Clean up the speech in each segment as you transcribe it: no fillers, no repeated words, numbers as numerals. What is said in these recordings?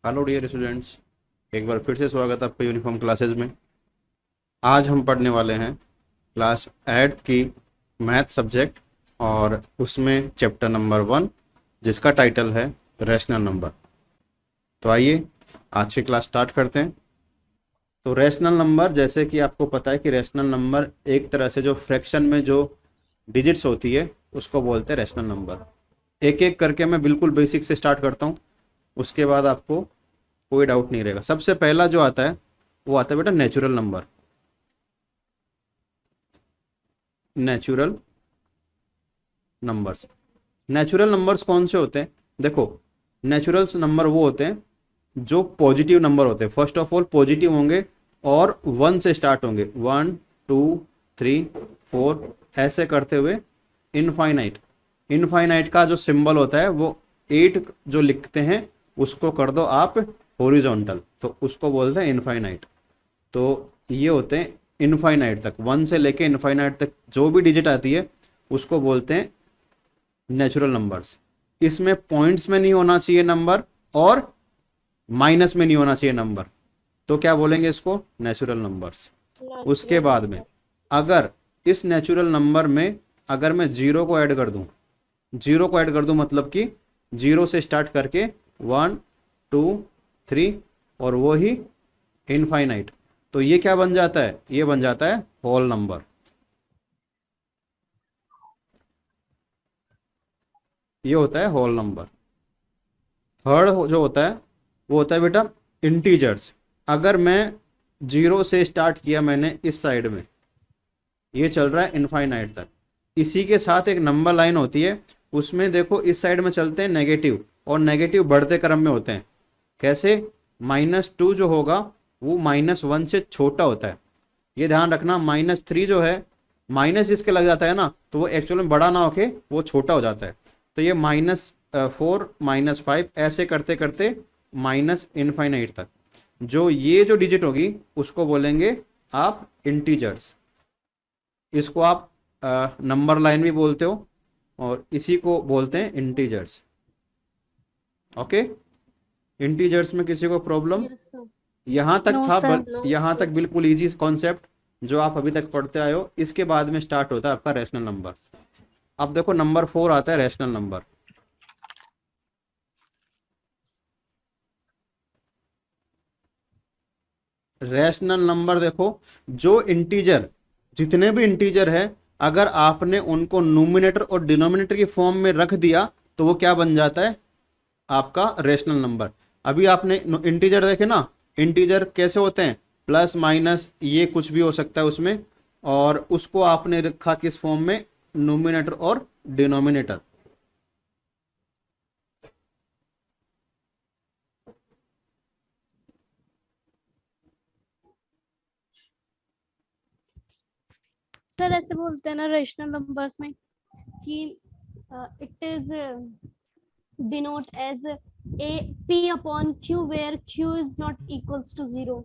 Hello dear students, एक बार फिर से स्वागत है आपका यूनिफॉर्म क्लासेस में। आज हम पढ़ने वाले हैं क्लास 8 की मैथ सब्जेक्ट और उसमें चैप्टर नंबर 1 जिसका टाइटल है रैशनल नंबर। तो आइए आज की क्लास स्टार्ट करते हैं। तो रैशनल नंबर, जैसे कि आपको पता है कि रैशनल नंबर एक तरह से जो फ्रैक्शन में जो डिजिट्स होती है उसको बोलते हैं रैशनल नंबर। एक एक करके मैं बिल्कुल बेसिक से स्टार्ट करता हूँ, उसके बाद आपको कोई डाउट नहीं रहेगा। सबसे पहला जो आता है वो आता है बेटा natural number. Natural numbers. Natural numbers कौन से होते हैं? देखो, नेचुरल नंबर वो होते हैं जो पॉजिटिव नंबर होते हैं। फर्स्ट ऑफ ऑल पॉजिटिव होंगे और 1 से स्टार्ट होंगे, 1 2 3 4 ऐसे करते हुए इनफाइनाइट। इनफाइनाइट का जो सिंबल होता है वो 8 जो लिखते हैं उसको कर दो आप हॉरिजॉन्टल, तो उसको बोलते हैं इनफाइनाइट। तो ये होते हैं इनफाइनाइट तक, 1 से लेके इनफाइनाइट तक जो भी डिजिट आती है उसको बोलते हैं नेचुरल नंबर्स। इसमें पॉइंट्स में नहीं होना चाहिए नंबर और माइनस में नहीं होना चाहिए नंबर, तो क्या बोलेंगे इसको? Natural numbers. उसके नेचुरल बाद में नंबर। अगर इस नेचुरल नंबर में अगर मैं जीरो को ऐड कर दूं, जीरो को ऐड कर दूं मतलब कि जीरो से स्टार्ट करके 1 2 3 और वो ही इनफाइनाइट, तो ये क्या बन जाता है? ये बन जाता है होल नंबर। ये होता है होल नंबर। थर्ड जो होता है वो होता है बेटा इंटीजर्स। अगर मैं जीरो से स्टार्ट किया मैंने इस साइड में, ये चल रहा है इनफाइनाइट तक, इसी के साथ एक नंबर लाइन होती है, उसमें देखो इस साइड में चलते हैं नेगेटिव, और नेगेटिव बढ़ते क्रम में होते हैं। कैसे? -2 जो होगा वो -1 से छोटा होता है। ये ध्यान रखना, -3 जो है माइनस इसके लग जाता है ना, तो वो एक्चुअल में बड़ा ना होके वो छोटा हो जाता है। तो ये -4 -5 ऐसे करते करते माइनस इनफाइनाइट तक जो ये जो डिजिट होगी उसको बोलेंगे आप इंटीजर्स। इसको आप नंबर लाइन भी बोलते हो और इसी को बोलते हैं इंटीजर्स। ओके, इंटीजर्स में किसी को प्रॉब्लम? Yes sir. यहाँ तक नो था सर। यहाँ तक बिल्कुल इजी कॉन्सेप्ट जो आप अभी तक पढ़ते आए हो। इसके बाद में स्टार्ट होता है आपका रैशनल नंबर। अब देखो नंबर 4 आता है रैशनल नंबर। रैशनल नंबर देखो, जो इंटीजर, जितने भी इंटीजर है, अगर आपने उनको नोमिनेटर और डिनोमिनेटर की फॉर्म में रख दिया तो वो क्या बन जाता है? आपका रैशनल नंबर। अभी आपने इंटीजर देखे ना, इंटीजर कैसे होते हैं? प्लस माइनस ये कुछ भी हो सकता है उसमें, और उसको आपने रखा किस फॉर्म में? नोमिनेटर और डिनोमिनेटर। सर ऐसे बोलते हैं ना रेशनल नंबर्स में कि it is denote as a p upon q where q is not equals to 0।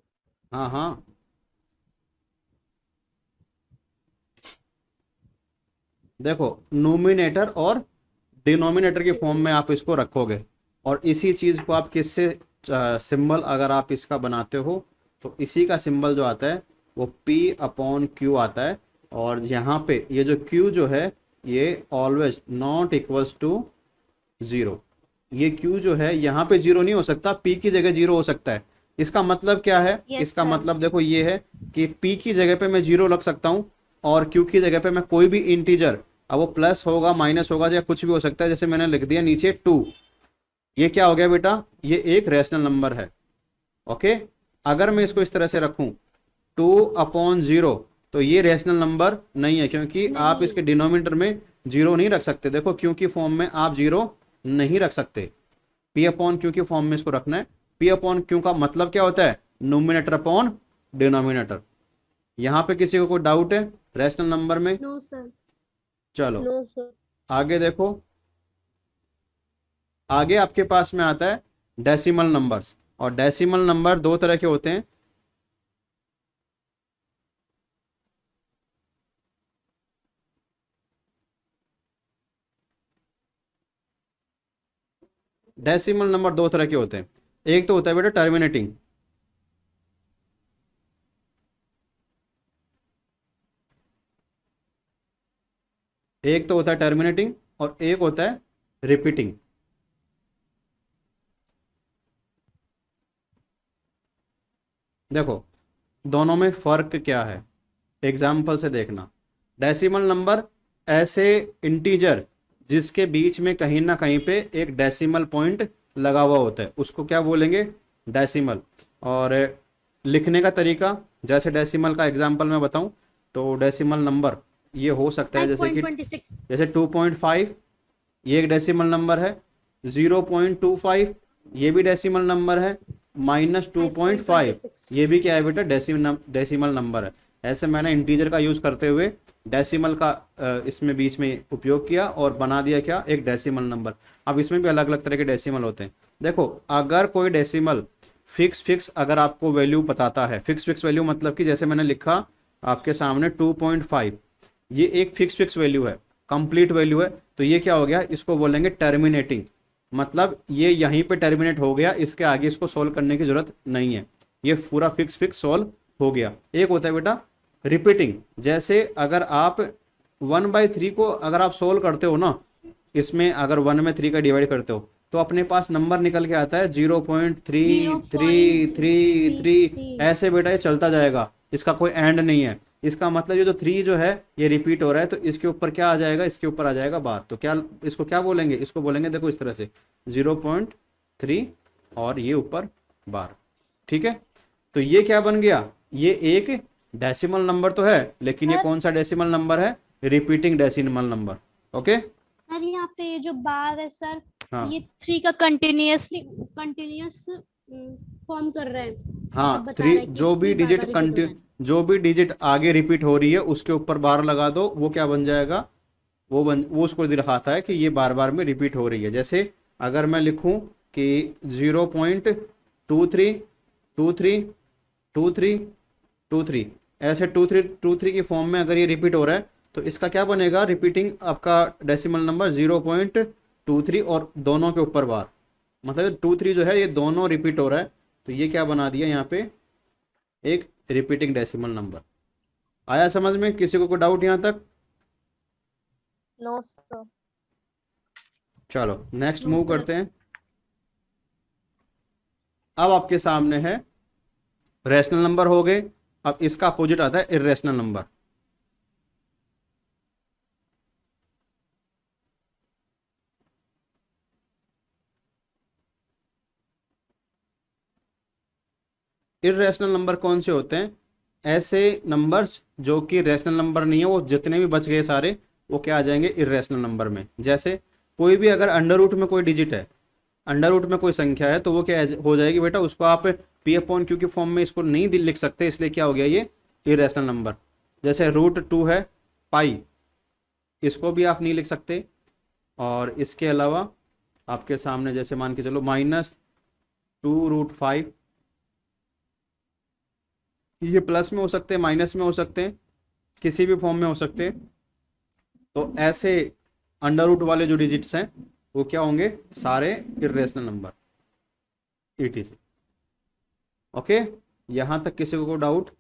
हाँ हाँ, देखो नोमिनेटर और डिनोमिनेटर की फॉर्म में आप इसको रखोगे, और इसी चीज को आप किससे सिंबल अगर आप इसका बनाते हो तो इसी का सिंबल जो आता है वो p अपॉन क्यू आता है। और यहाँ पे ये जो q जो है ये ऑलवेज नॉट इक्वल्स टू 0। ये q जो है यहाँ पे 0 नहीं हो सकता, p की जगह 0 हो सकता है। इसका मतलब क्या है? यस इसका सर। मतलब देखो ये है कि p की जगह पे मैं 0 रख सकता हूँ और q की जगह पे मैं कोई भी इंटीजर, अब वो प्लस होगा माइनस होगा या कुछ भी हो सकता है, जैसे मैंने लिख दिया नीचे 2। ये क्या हो गया बेटा? ये एक रैशनल नंबर है। ओके, अगर मैं इसको इस तरह से रखूं 2/0, तो ये रैशनल नंबर नहीं है, क्योंकि आप नहीं। इसके डिनोमिनेटर में 0 नहीं रख सकते। देखो क्योंकि फॉर्म में आप 0 नहीं रख सकते, p अपॉन क्यू की फॉर्म में इसको रखना है। p अपॉन क्यू का मतलब क्या होता है? Numerator upon denominator. यहाँ पे किसी को कोई डाउट है रैशनल नंबर में? No sir. चलो नो सर। आगे देखो। आगे आपके पास में आता है डेसिमल नंबर्स, और डेसिमल नंबर दो तरह के होते हैं। डेसिमल नंबर दो तरह के होते हैं। एक तो होता है बेटा टर्मिनेटिंग, एक तो होता है टर्मिनेटिंग और एक होता है रिपीटिंग। देखो दोनों में फर्क क्या है, एग्जाम्पल से देखना। डेसिमल नंबर ऐसे इंटीजर जिसके बीच में कहीं ना कहीं पे एक डेसिमल पॉइंट लगा हुआ होता है, उसको क्या बोलेंगे, डेसिमल। और लिखने का तरीका, जैसे डेसिमल का एग्जाम्पल मैं बताऊं तो डेसिमल नंबर ये हो सकता है जैसे कि 9.26 जैसे 2.5 ये एक डेसिमल नंबर है, 0.25 ये भी डेसिमल नंबर है, -2.5 5.26 ये भी क्या है बेटा, डेसिमल नंबर है। ऐसे मैंने इंटीजर का यूज करते हुए डेसिमल का इसमें बीच में उपयोग किया और बना दिया क्या, एक डेसिमल नंबर। अब इसमें भी अलग अलग तरह के डेसिमल होते हैं। देखो अगर कोई डेसिमल फिक्स अगर आपको वैल्यू बताता है, फिक्स वैल्यू मतलब कि जैसे मैंने लिखा आपके सामने 2.5, ये एक फिक्स वैल्यू है, कंप्लीट वैल्यू है, तो ये क्या हो गया, इसको बोलेंगे टर्मिनेटिंग। मतलब ये यहीं पे टर्मिनेट हो गया, इसके आगे इसको सोल्व करने की जरूरत नहीं है, ये पूरा फिक्स सोल्व हो गया। एक होता है बेटा रिपीटिंग, जैसे अगर आप 1/3 को अगर आप सोल्व करते हो ना, इसमें अगर 1 में 3 का डिवाइड करते हो तो अपने पास नंबर निकल के आता है 0.3333, 0.33 ऐसे बेटा ये चलता जाएगा, इसका कोई एंड नहीं है। इसका मतलब ये जो 3 जो है ये रिपीट हो रहा है, तो इसके ऊपर क्या आ जाएगा, इसके ऊपर आ जाएगा बार। तो क्या इसको क्या बोलेंगे, इसको बोलेंगे देखो इस तरह से 0.3 और ये ऊपर बार। ठीक है, तो ये क्या बन गया, ये एक डेसिमल नंबर तो है, लेकिन ये सर कौन सा डेसिमल नंबर है, repeating decimal number. Okay, sir यहाँ पे ये जो बार है सर, हाँ ये 3 का कंटिन्यूस फॉर्म कर रहा है, हाँ, मतलब बता 3 रहा है कि जो भी 3 बार डिजिट बार रिपीट हो कंटिन्यू, रहा है। जो भी डिजिट आगे रिपीट हो रही है उसके ऊपर बार लगा दो, वो क्या बन जाएगा, वो उसको दिखाता है कि ये बार बार में रिपीट हो रही है। जैसे अगर मैं लिखूं कि 0.23232323, ऐसे 2323 की फॉर्म में अगर ये रिपीट हो रहा है तो इसका क्या बनेगा, रिपीटिंग आपका डेसिमल नंबर 0.23 और दोनों के ऊपर बार, मतलब 23 जो है ये दोनों रिपीट हो रहा है, तो ये क्या बना दिया यहाँ पे, एक रिपीटिंग डेसिमल नंबर। आया समझ में, किसी को कोई डाउट यहाँ तक? No sir. चलो नेक्स्ट नो मूव सर। करते हैं। अब आपके सामने है रैशनल नंबर हो गए, अब इसका अपोजिट आता है इर्रेशनल नंबर। इर्रेशनल नंबर कौन से होते हैं, ऐसे नंबर्स जो कि रैशनल नंबर नहीं है, वो जितने भी बच गए सारे वो क्या आ जाएंगे इर्रेशनल नंबर में। जैसे कोई भी अगर अंडर रूट में कोई डिजिट है, अंडर रूट में कोई संख्या है, तो वो क्या हो जाएगी बेटा, उसको आप P/Q की फॉर्म में इसको नहीं लिख सकते, इसलिए क्या हो गया ये इरेशनल नंबर। जैसे √2 है पाई, इसको भी आप नहीं लिख सकते। और इसके अलावा आपके सामने जैसे मान के चलो -2√5, ये प्लस में हो सकते हैं, माइनस में हो सकते हैं, किसी भी फॉर्म में हो सकते हैं। तो ऐसे अंडर रूट वाले जो डिजिट्स हैं वो क्या होंगे, सारे इरेशनल नंबर, ETC। ओके, यहां तक किसी को डाउट?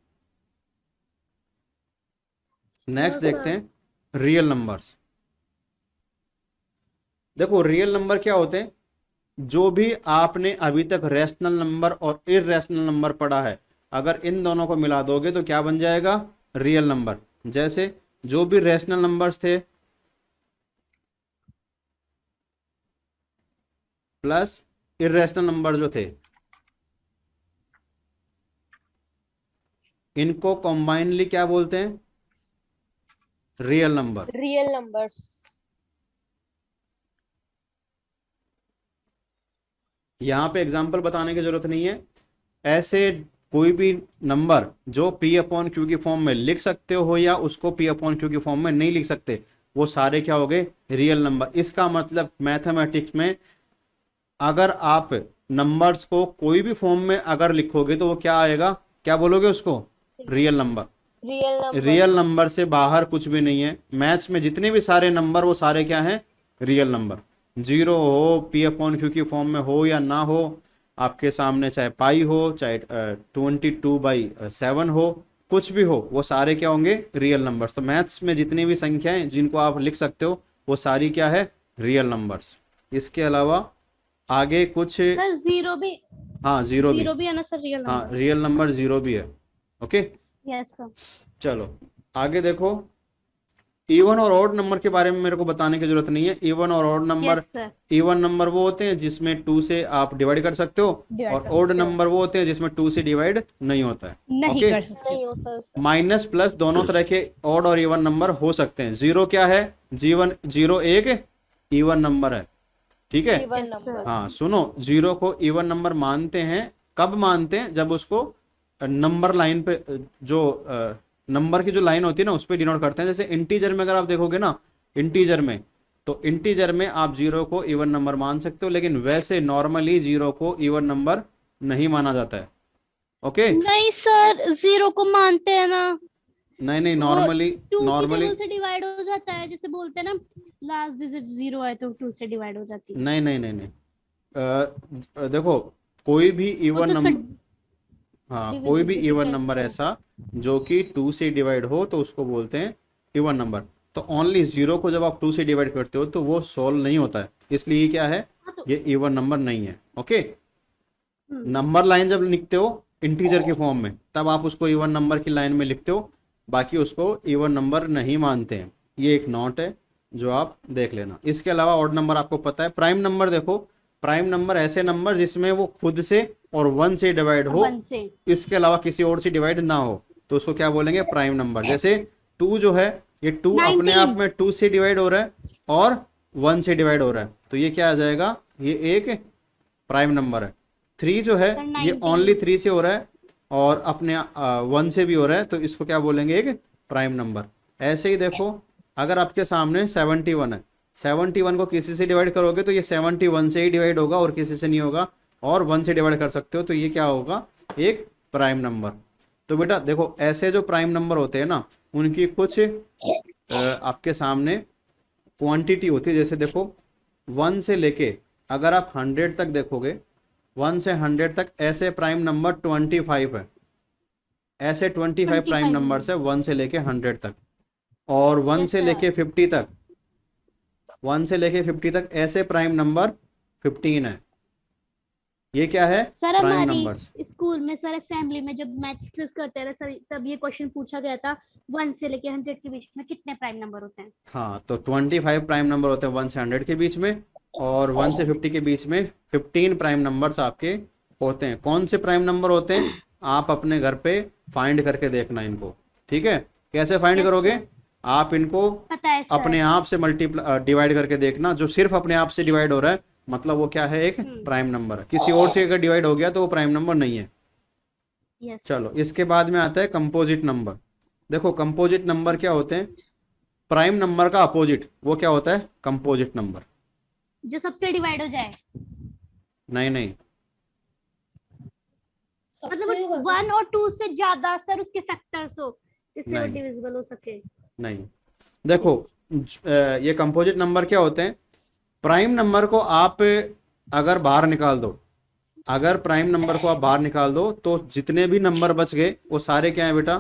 नेक्स्ट देखते हैं रियल नंबर्स। देखो रियल नंबर क्या होते हैं, जो भी आपने अभी तक रैशनल नंबर और इररेशनल नंबर पढ़ा है, अगर इन दोनों को मिला दोगे तो क्या बन जाएगा, रियल नंबर। जैसे जो भी रैशनल नंबर्स थे प्लस इररेशनल नंबर जो थे, इनको कॉम्बाइनली क्या बोलते हैं, रियल नंबर। Real numbers. यहाँ पे एग्जाम्पल बताने की जरूरत नहीं है, ऐसे कोई भी नंबर जो P/Q की फॉर्म में लिख सकते हो या उसको P/Q की फॉर्म में नहीं लिख सकते, वो सारे क्या हो गए, रियल नंबर। इसका मतलब मैथमेटिक्स में अगर आप नंबर्स को कोई भी फॉर्म में अगर लिखोगे तो वो क्या आएगा, क्या बोलोगे उसको, real number. Real number. Real number से बाहर कुछ भी नहीं है। मैथ्स में जितने भी सारे नंबर वो सारे क्या हैं, रियल नंबर। जीरो हो P/Q की फॉर्म में हो या ना हो, आपके सामने चाहे पाई हो, चाहे 22/7 हो, कुछ भी हो, वो सारे क्या होंगे, रियल नंबर्स। तो मैथ्स में जितनी भी संख्याएं जिनको आप लिख सकते हो वो सारी क्या है, रियल नंबर्स। इसके अलावा आगे कुछ, सर जीरो भी, हाँ जीरो भी, जीरो भी है ना सर रियल हाँ नंबर? रियल नंबर जीरो भी है। Okay, yes sir. चलो आगे देखो। इवन और ऑड नंबर के बारे में मेरे को बताने की जरूरत नहीं है। इवन और odd number, yes sir. Even number वो होते हैं जिसमें 2 से आप डिवाइड कर सकते हो, डिवाइड और कर ऑड सकते हो, नंबर वो होते हैं जिसमें 2 से डिवाइड नहीं होता है। नहीं ओके, कर सकते। नहीं हो सर। माइनस प्लस दोनों तरह के ऑड और इवन नंबर हो सकते हैं। जीरो क्या है, जीवन, जीरो एक इवन नंबर है, ठीक है। Even number. हाँ सुनो, जीरो को इवन नंबर मानते हैं, कब मानते हैं, जब उसको नंबर लाइन पे, जो नंबर की जो लाइन होती है ना उस पर डिनोट करते हैं। जैसे इंटीजर में अगर आप देखोगे ना, इंटीजर में, तो इंटीजर में आप जीरो को इवन नंबर मान सकते हो, लेकिन वैसे नॉर्मली जीरो को इवन नंबर नहीं माना जाता है। ओके, नहीं सर, जीरो को मानते हैं ना, नहीं नहीं, वो नॉर्मली, 2 की नॉर्मली टेबल से डिवाइड हो जाता है, जैसे बोलते हैं ना लास्ट डिजिट जीरो आए तो 2 से डिवाइड हो जाती है। नहीं नहीं नहीं नहीं, देखो कोई भी वो इवन तो उसका नंबर, हाँ कोई भी इवन नंबर ऐसा जो कि 2 से डिवाइड हो तो उसको बोलते हैं इवन नंबर। तो ओनली जीरो को जब आप 2 से डिवाइड करते हो तो वो सोल्व नहीं होता है, इसलिए ये क्या है, हाँ तो ये इवन नंबर नहीं है। ओके, नंबर लाइन जब लिखते हो इंटीजर के फॉर्म में तब आप उसको इवन नंबर की लाइन में लिखते हो, बाकी उसको इवन नंबर नहीं मानते हैं। ये एक नोट है जो आप देख लेना। इसके अलावा ऑड नंबर आपको पता है। प्राइम नंबर देखो, प्राइम नंबर ऐसे नंबर जिसमें वो खुद से और 1 से डिवाइड हो, 1 से, इसके अलावा किसी और से डिवाइड ना हो, तो उसको क्या बोलेंगे, प्राइम नंबर। जैसे 2 जो है, ये 2 अपने 19 आप में 2 से डिवाइड हो रहा है और 1 से डिवाइड हो रहा है, तो ये क्या आ जाएगा, ये एक प्राइम नंबर है। 3 जो है सर ये 19 ओनली 3 से हो रहा है और अपने 1 से भी हो रहा है, तो इसको क्या बोलेंगे, एक प्राइम नंबर। ऐसे ही देखो, अगर आपके सामने 71 है, 71 को किसी से डिवाइड करोगे तो ये 71 से ही डिवाइड होगा और किसी से नहीं होगा, और 1 से डिवाइड कर सकते हो तो ये क्या होगा, एक प्राइम नंबर। तो बेटा देखो, ऐसे जो प्राइम नंबर होते हैं ना उनकी कुछ आपके सामने क्वांटिटी होती है। जैसे देखो 1 से लेके अगर आप 100 तक देखोगे, 1 से 100 तक ऐसे प्राइम नंबर 25 है, ऐसे 25 प्राइम 25 नंबर है 1 से लेके 100 तक। और 1 Yes, से sir. लेके 50 तक, 1 से लेके 50 तक ऐसे प्राइम नंबर 15 है। ये क्या है, सर प्राइम हमारी नंबर्स। स्कूल में सर असेंबली में जब मैथ्स क्विज करते थे सर, तब ये क्वेश्चन पूछा गया था 1 से लेके 100 के बीच में कितने प्राइम नंबर होते हैं? हाँ, तो 25 प्राइम नंबर होते हैं 1 से 100 के बीच में, और 1 से 50 के बीच में 15 प्राइम नंबर्स आपके होते हैं। कौन से प्राइम नंबर होते हैं, आप अपने घर पे फाइंड करके देखना इनको, ठीक है। कैसे फाइंड Yes, करोगे, sir. आप इनको पता है सर। अपने आप से मल्टीप्लाई डिवाइड करके देखना। जो सिर्फ अपने आप से डिवाइड हो रहा है मतलब वो क्या है, एक प्राइम नंबर है। किसी और से अगर डिवाइड हो गया तो वो प्राइम नंबर नहीं है। यस। चलो इसके बाद में आता है कंपोजिट नंबर। देखो कंपोजिट नंबर क्या होते हैं, प्राइम नंबर का अपोजिट वो क्या होता है, कंपोजिट नंबर। जो सबसे डिवाइड हो जाए, नहीं नहीं, मतलब 1 और 2 से ज्यादा सर उसके फैक्टर्स हो जिससे वो नहीं। डिविजिबल हो सके। नहीं, देखो ये कंपोजिट नंबर क्या होते हैं, प्राइम नंबर को आप अगर बाहर निकाल दो, अगर प्राइम नंबर को आप बाहर निकाल दो तो जितने भी नंबर बच गए वो सारे क्या है बेटा,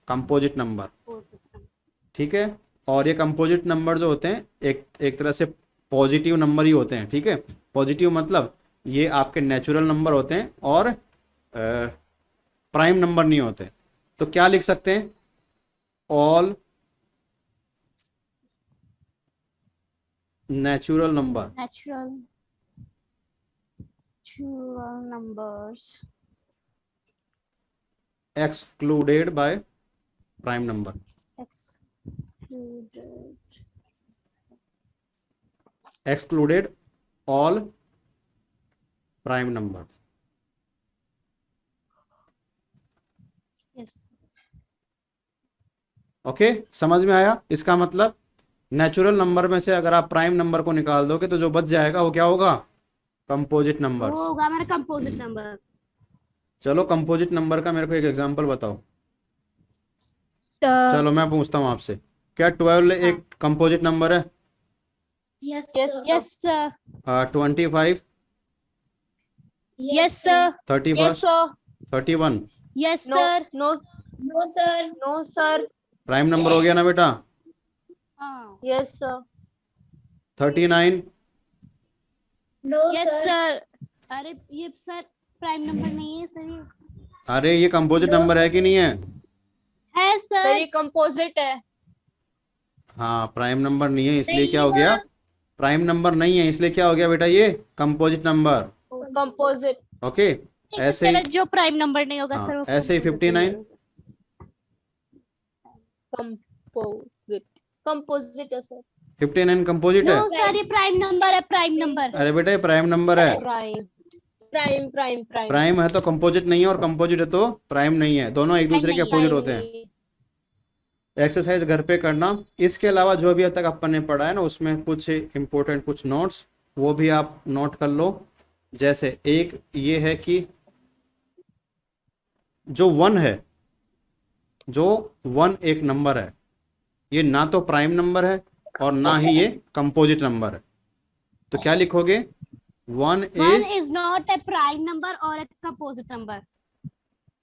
कंपोजिट नंबर, हो सकता है। ठीक है। और ये कंपोजिट नंबर जो होते हैं एक तरह से पॉजिटिव नंबर ही होते हैं, ठीक है। पॉजिटिव मतलब ये आपके नेचुरल नंबर होते हैं और प्राइम नंबर नहीं होते। तो क्या लिख सकते हैं, all natural number Natural numbers excluded by prime number. Excluded all prime number. yes. Okay, समझ में आया। इसका मतलब नेचुरल नंबर में से अगर आप प्राइम नंबर को निकाल दोगे तो जो बच जाएगा वो क्या होगा, कंपोजिट वो नंबर्स। होगा हमारा कंपोजिट नंबर। चलो कंपोजिट नंबर का मेरे को एक एग्जांपल बताओ। चलो मैं पूछता हूँ आपसे, क्या 12 एक कंपोजिट नंबर है? Yes yes sir. 25 Yes, sir. 31st, sir. 31 Yes, No, sir. no, No, sir. no, sir. Prime number हो गया ना बेटा। हाँ. Yes, sir. 39 No, Yes, sir. sir. अरे ये सर प्राइम नंबर नहीं है सर, ये अरे ये कंपोजिट No, नंबर है कि नहीं है? है Sir, सर. ये composite है. हाँ प्राइम नंबर नहीं है, इसलिए नहीं क्या हो गया? है। प्राइम नंबर नहीं है, इसलिए क्या हो गया बेटा? ये कंपोजिट नंबर। Composite. ओके, ऐसे ही जो प्राइम नंबर नहीं होगा हाँ, सर वो ऐसे ही composite 59 Composite. Composite है sir. 59 कंपोजिट है। नो सर, ये प्राइम नंबर है, प्राइम नंबर. अरे बेटा ये प्राइम नंबर है। Prime. प्राइम है तो कंपोजिट नहीं है, और कंपोजिट है तो प्राइम नहीं है, दोनों एक दूसरे के नहीं, अपोजिट होते हैं। एक्सरसाइज घर पे करना। इसके अलावा जो भी अब तक अपन ने पढ़ा है ना, उसमें कुछ इंपॉर्टेंट कुछ नोट्स वो भी आप नोट कर लो। जैसे एक ये है कि जो 1 है, जो 1 एक नंबर है, ये ना तो प्राइम नंबर है और ना ही ये कंपोजिट नंबर है। तो क्या लिखोगे? 1 1 is, is not a prime number or a composite number.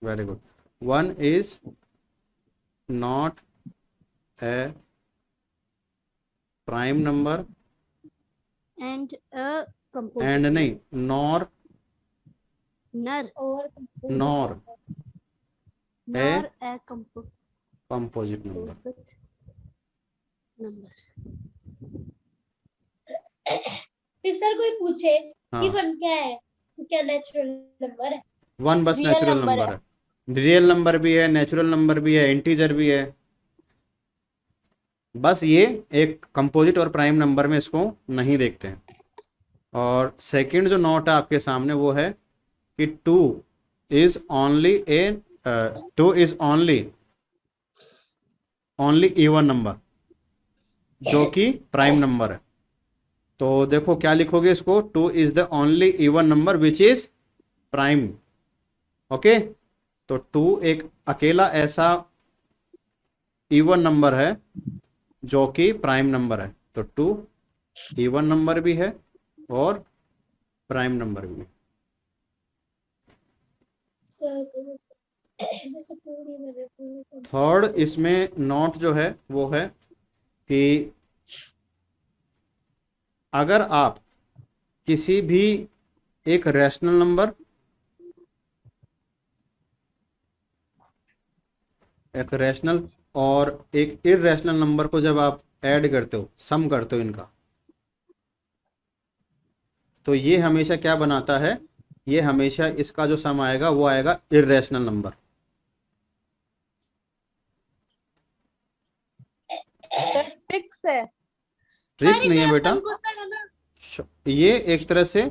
Very good, 1 is not a prime number And a composite and नहीं, नॉर nor और nor nor a composite composite number. number. फिर sir कोई पूछे हाँ, कि 1 क्या है, तो क्या नेचुरल नंबर है? 1 बस Real नेचुरल number नंबर है। रियल नंबर भी है, नेचुरल नंबर भी है, इंटीजर भी है। बस ये एक कंपोजिट और प्राइम नंबर में इसको नहीं देखते हैं। और सेकंड जो नोट है आपके सामने वो है कि 2 इज ओनली इवन नंबर, जो कि प्राइम नंबर है। तो देखो क्या लिखोगे इसको? 2 is the only even number which is prime. Okay, तो 2 एक अकेला ऐसा इवन नंबर है जो कि प्राइम नंबर है। तो 2 इवन नंबर भी है और प्राइम नंबर भी है। सर जैसे पूरी मैंने थर्ड इसमें नोट जो है वो है कि अगर आप किसी भी एक रैशनल नंबर, एक रैशनल और एक इररेशनल नंबर को जब आप ऐड करते हो, सम करते हो इनका, तो ये हमेशा क्या बनाता है? ये हमेशा इसका जो सम आएगा वो आएगा इररेशनल नंबर। ट्रिक्स है। ट्रिक्स नहीं है बेटा, ये एक तरह से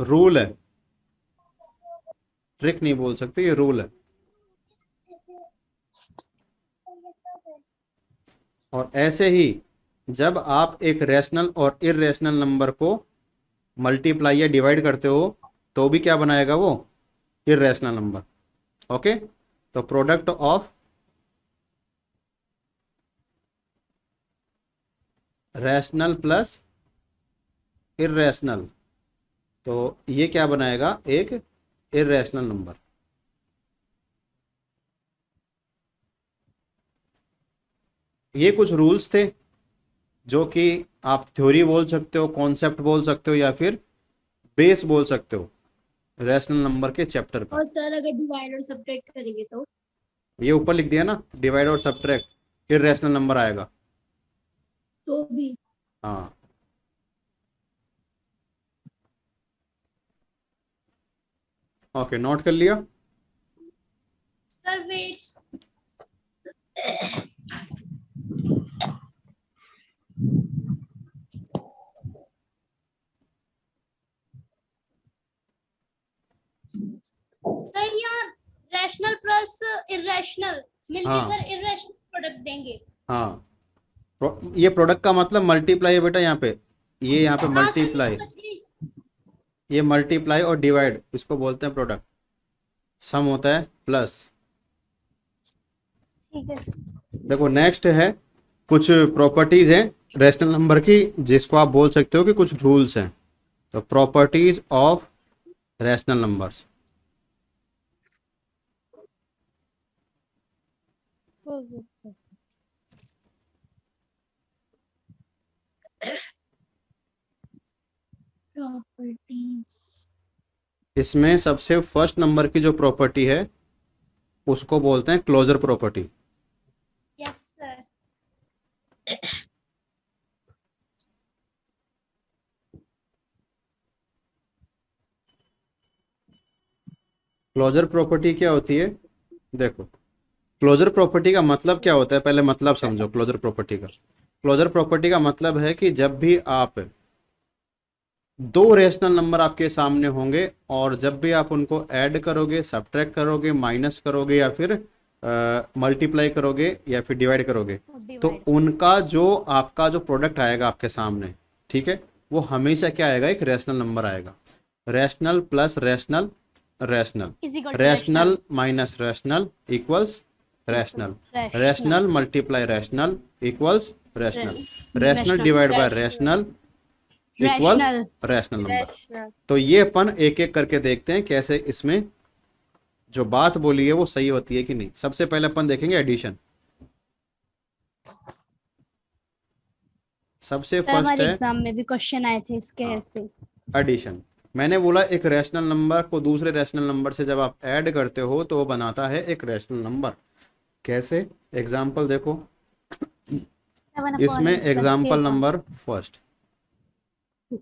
रूल है। ट्रिक नहीं बोल सकते, ये रूल है। और ऐसे ही जब आप एक रैशनल और इररेशनल नंबर को मल्टीप्लाई या डिवाइड करते हो तो भी क्या बनाएगा वो? Irrational number. ओके, तो product of rational plus irrational, तो ये क्या बनाएगा? एक इररेशनल नंबर। ये कुछ रूल्स थे जो कि आप थ्योरी बोल सकते हो, कॉन्सेप्ट बोल सकते हो, या फिर बेस बोल सकते हो रैशनल नंबर के चैप्टर का। और सर अगर डिवाइड और सब्ट्रैक्ट करेंगे तो ये ऊपर लिख दिया ना, डिवाइड और सब्ट्रैक्ट इररेशनल नंबर आएगा। तो भी हाँ, ओके, नोट कर लिया। सर वेट सर यहाँ रैशनल प्लस इररेशनल मिलके हाँ। सर इररेशनल प्रोडक्ट देंगे। हाँ, ये प्रोडक्ट का मतलब मल्टीप्लाई है बेटा। यहाँ पे ये यहाँ पे हाँ, सर, मल्टीप्लाई, समझ गई। ये मल्टीप्लाई और डिवाइड, इसको बोलते हैं प्रोडक्ट। सम होता है प्लस। ठीक है। देखो नेक्स्ट है, कुछ प्रॉपर्टीज हैं रैशनल नंबर की, जिसको आप बोल सकते हो कि कुछ रूल्स हैं। तो properties of rational numbers. Properties. इसमें सबसे फर्स्ट नंबर की जो प्रॉपर्टी है उसको बोलते हैं closure property. Yes sir. Closure property क्या होती है? देखो, क्लोजर प्रॉपर्टी का मतलब क्या होता है, पहले मतलब समझो क्लोजर प्रॉपर्टी का। क्लोजर प्रॉपर्टी का मतलब है कि जब भी आप दो रेशनल नंबर आपके सामने होंगे और जब भी आप उनको ऐड करोगे, सब्ट्रैक्ट करोगे, माइनस करोगे या फिर मल्टीप्लाई करोगे या फिर डिवाइड करोगे, तो उनका जो आपका जो प्रोडक्ट आएगा आपके सामने, ठीक है, वो हमेशा क्या आएगा? एक रेशनल नंबर आएगा। Rational plus rational, rational, is equal to rational minus rational equals rational, rational multiply rational equals rational, rational divide by rational equal rational. Rational number. Rational. तो ये अपन एक एक करके देखते हैं कैसे इसमें जो बात बोली है वो सही होती है कि नहीं। सबसे पहले अपन देखेंगे एडिशन। सबसे फर्स्ट हमारे है एग्जाम में भी क्वेश्चन आए थे इसके हाँ। ऐसे। एडिशन। मैंने बोला एक रैशनल नंबर को दूसरे रैशनल नंबर से जब आप ऐड करते हो तो वो बनाता है एक रैशनल नंबर। कैसे? एग्जाम्पल देखो, 7 इसमें एग्जाम्पल नंबर फर्स्ट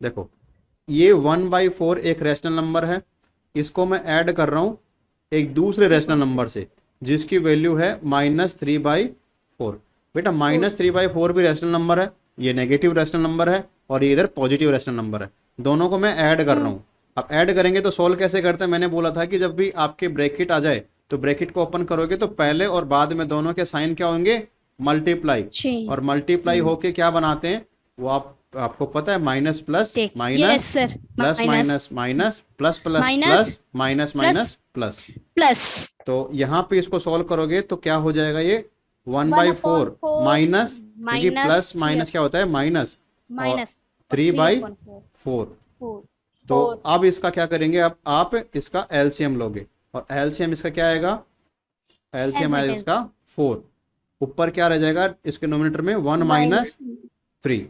देखो, ये 1/4 एक रैशनल नंबर है, इसको मैं ऐड कर रहा हूँ एक दूसरे रैशनल नंबर से जिसकी वैल्यू है -3/4। बेटा -3/4 भी रैशनल नंबर है, ये नेगेटिव रैशनल नंबर है और ये इधर पॉजिटिव रैशनल नंबर है। दोनों को मैं ऐड कर रहा हूँ। अब ऐड करेंगे तो सोल्व कैसे करते हैं? मैंने बोला था कि जब भी आपके ब्रैकेट आ जाए तो ब्रैकेट को ओपन करोगे तो पहले और बाद में दोनों के साइन क्या होंगे? मल्टीप्लाई। और मल्टीप्लाई होके क्या बनाते हैं वो आपको पता है, minus plus minus plus minus minus plus plus plus minus minus plus plus. तो यहाँ पे इसको सॉल्व करोगे तो क्या हो जाएगा? ये 1/4 माइनस, क्योंकि प्लस माइनस क्या होता है? Minus, minus 3/4। तो अब इसका क्या करेंगे? अब आप इसका एलसीएम लोगे और एलसीएम इसका क्या आएगा? एलसीएम आएगा इसका 4। ऊपर क्या रह जाएगा इसके नोमिनेटर में? 1 - 3।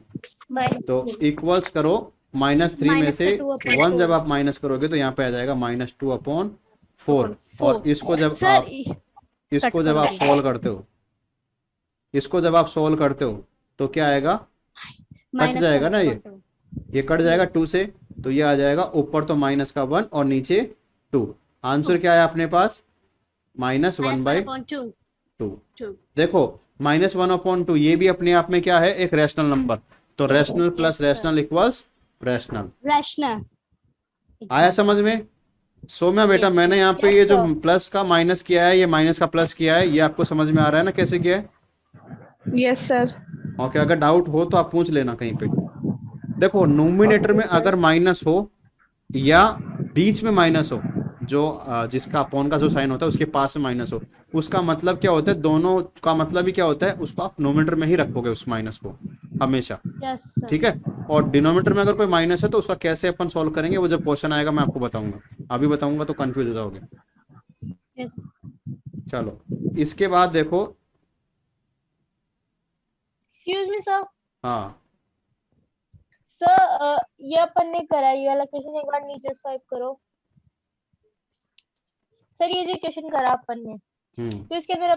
तो इक्वल्स करो -3 में से 1 जब आप माइनस करोगे तो यहाँ पे आ जाएगा -2/4। और इसको जब आप सॉल्व करते हो, इसको जब आप सॉल्व करते हो तो क्या आएगा? कट जाएगा ना, ये कट जाएगा 2 से, तो ये आ जाएगा ऊपर तो माइनस का 1 और नीचे 2। आंसर क्या है अपने पास? -1/2। देखो -1/2 ये भी अपने आप में क्या है? एक रैशनल नंबर। तो rational plus rational equals rational. Rational आया समझ में? सौम्या बेटा, मैंने यहाँ पे ये जो प्लस का माइनस किया है, ये माइनस का प्लस किया है, ये आपको समझ में आ रहा है ना कैसे किया है? Yes sir. ओके, अगर डाउट हो तो आप पूछ लेना कहीं पे। देखो, नोमिनेटर में अगर माइनस हो या बीच में माइनस हो, जो जिसका अपॉन का जो साइन होता है उसके पास में माइनस हो, उसका मतलब क्या होता है? दोनों का मतलब ही क्या होता है? उसको आप नोमिनेटर में ही रखोगे उस माइनस को हमेशा। ठीक है। और डिनोमिनेटर में अगर कोई माइनस है तो उसका कैसे अपन सॉल्व करेंगे वो जब क्वेश्चन आएगा मैं आपको बताऊंगा। अभी बताऊंगा तो कंफ्यूज हो जाओगे। चलो, इसके बाद देखो। Excuse me sir. हाँ, सर ये अपन ने करा, ये वाला क्वेश्चन एक बार नीचे स्वाइप करो सर। ये जो क्वेश्चन करा अपन ने, तो इसके अंदर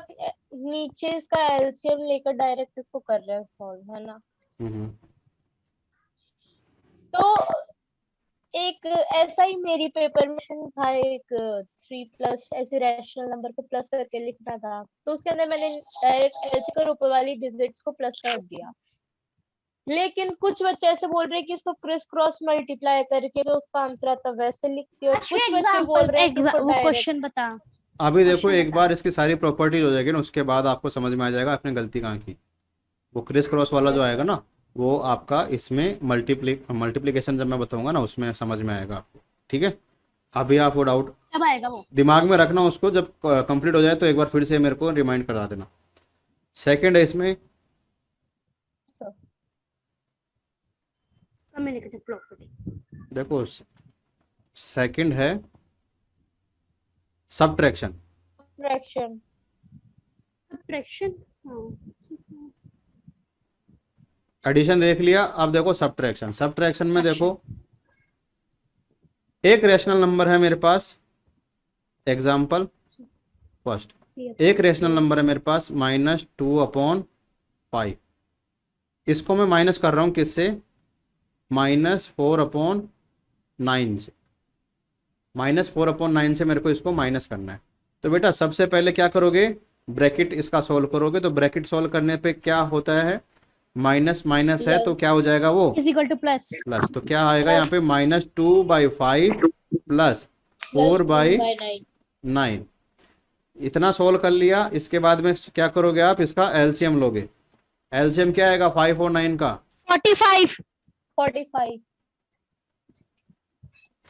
नीचे इसका एलसीएम लेकर डायरेक्ट इसको कर रहे हैं सॉल्व, है ना? तो एक ऐसा ही मेरी पेपर में था, एक 3+ ऐसे रैशनल नंबर को प्लस करके लिखना था, तो उसके अंदर मैंने डायरेक्ट ऐसे कर ऊपर वाली डिजिट्स को प्लस कर दिया। लेकिन कुछ बच्चे ऐसे बोल रहे हैं कि इसको क्रिस क्रॉस मल्टीप्लाई करके जो उसका आंसर आता है वैसे लिखते हो। कुछ बच्चे बोल रहे हैं कि इसको क्वेश्चन बता। अभी देखो, एक बार इसकी सारी प्रॉपर्टीज हो जाएगी ना, उसके बाद आपको समझ में आ जाएगा आपने गलती कहाँ की। वो क्रिस क्रॉस वाला जो आएगा ना, वो आपका इसमें मल्टीप्लिकेशन जब मैं बताऊंगा ना उसमें समझ में आएगा आपको। ठीक है। अभी आप वो डाउट कब आएगा वो दिमाग में रखना, उसको जब कंप्लीट हो जाए तो एक बार फिर से मेरे को रिमाइंड करा देना। सेकंड है इसमें कम्युनिकेटिव प्रॉपर्टी। देखो, सेकंड है सब्ट्रैक्शन। फ्रैक्शन। सब्ट्रैक्शन। हाँ ठीक है। एडिशन देख लिया, अब देखो सब्ट्रैक्शन। सब्ट्रैक्शन में देखो एक रैशनल नंबर है मेरे पास, एग्जाम्पल फर्स्ट, एक रैशनल नंबर है मेरे पास -2/5। इसको मैं माइनस कर रहा हूँ किससे? -4/9 से। -4/9 से मेरे को इसको माइनस करना है। तो बेटा सबसे पहले क्या करोगे? ब्रैकेट इसका सोल्व करोगे। तो ब्रैकेट सोल्व करने पे क्या होता है? माइनस माइनस है तो क्या हो जाएगा वो? Is equal two plus. Plus. तो क्या आएगा यहाँ पे? -2/5 प्लस 4/9। इतना सोल्व कर लिया। इसके बाद में क्या करोगे आप? इसका एलसीएम लोगे। एलसीएम क्या आएगा 5 और 9 का? 45। 45।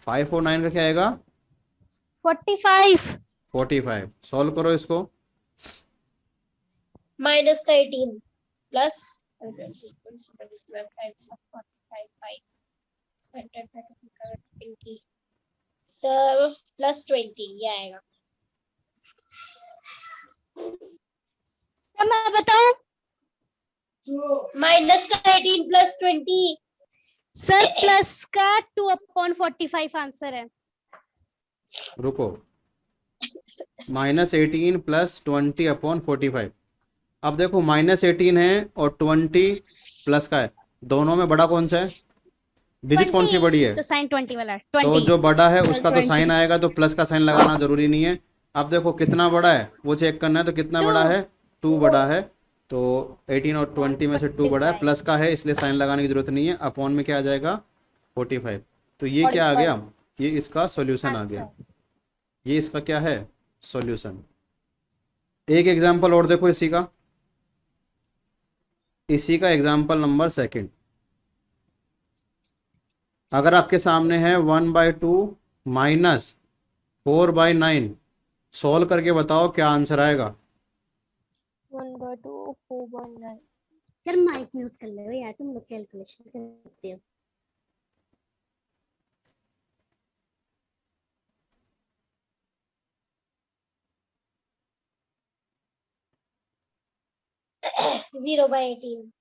5 और 9 का क्या आएगा? 45। 45। सोल्व करो इसको। माइनस का 18 प्लस सर प्लस 20 ये आएगा। अब मैं बताऊं? माइनस का 18 प्लस 20 सर प्लस का 2/45 आंसर है। रुको, -18 प्लस 20/45। अब देखो -18 है और 20 प्लस का है, दोनों में बड़ा कौन सा है? डिजिट कौन सी बड़ी है? तो साइन 20 वाला है। तो 20। जो बड़ा है उसका तो 20। साइन आएगा, तो प्लस का साइन लगाना जरूरी नहीं है। अब देखो कितना बड़ा है वो चेक करना है। तो कितना बड़ा है? 2 बड़ा है। तो 18 और 20 में से 2 बड़ा है, प्लस का है इसलिए साइन लगाने की जरूरत नहीं है। अपॉन में क्या आ जाएगा? 45। तो ये क्या आ गया? ये इसका सॉल्यूशन आ गया। ये इसका क्या है? सॉल्यूशन। एक एग्जांपल और देखो इसी का एग्जांपल नंबर सेकंड। अगर आपके सामने है 1/2 माइनस 4/9, सॉल्व करके बताओ क्या आंसर आएगा? 1/2 4/9। यार माइक म्यूट कर ले यार, तुम लोग कैलकुलेशन करते हो। जीरो बाई 18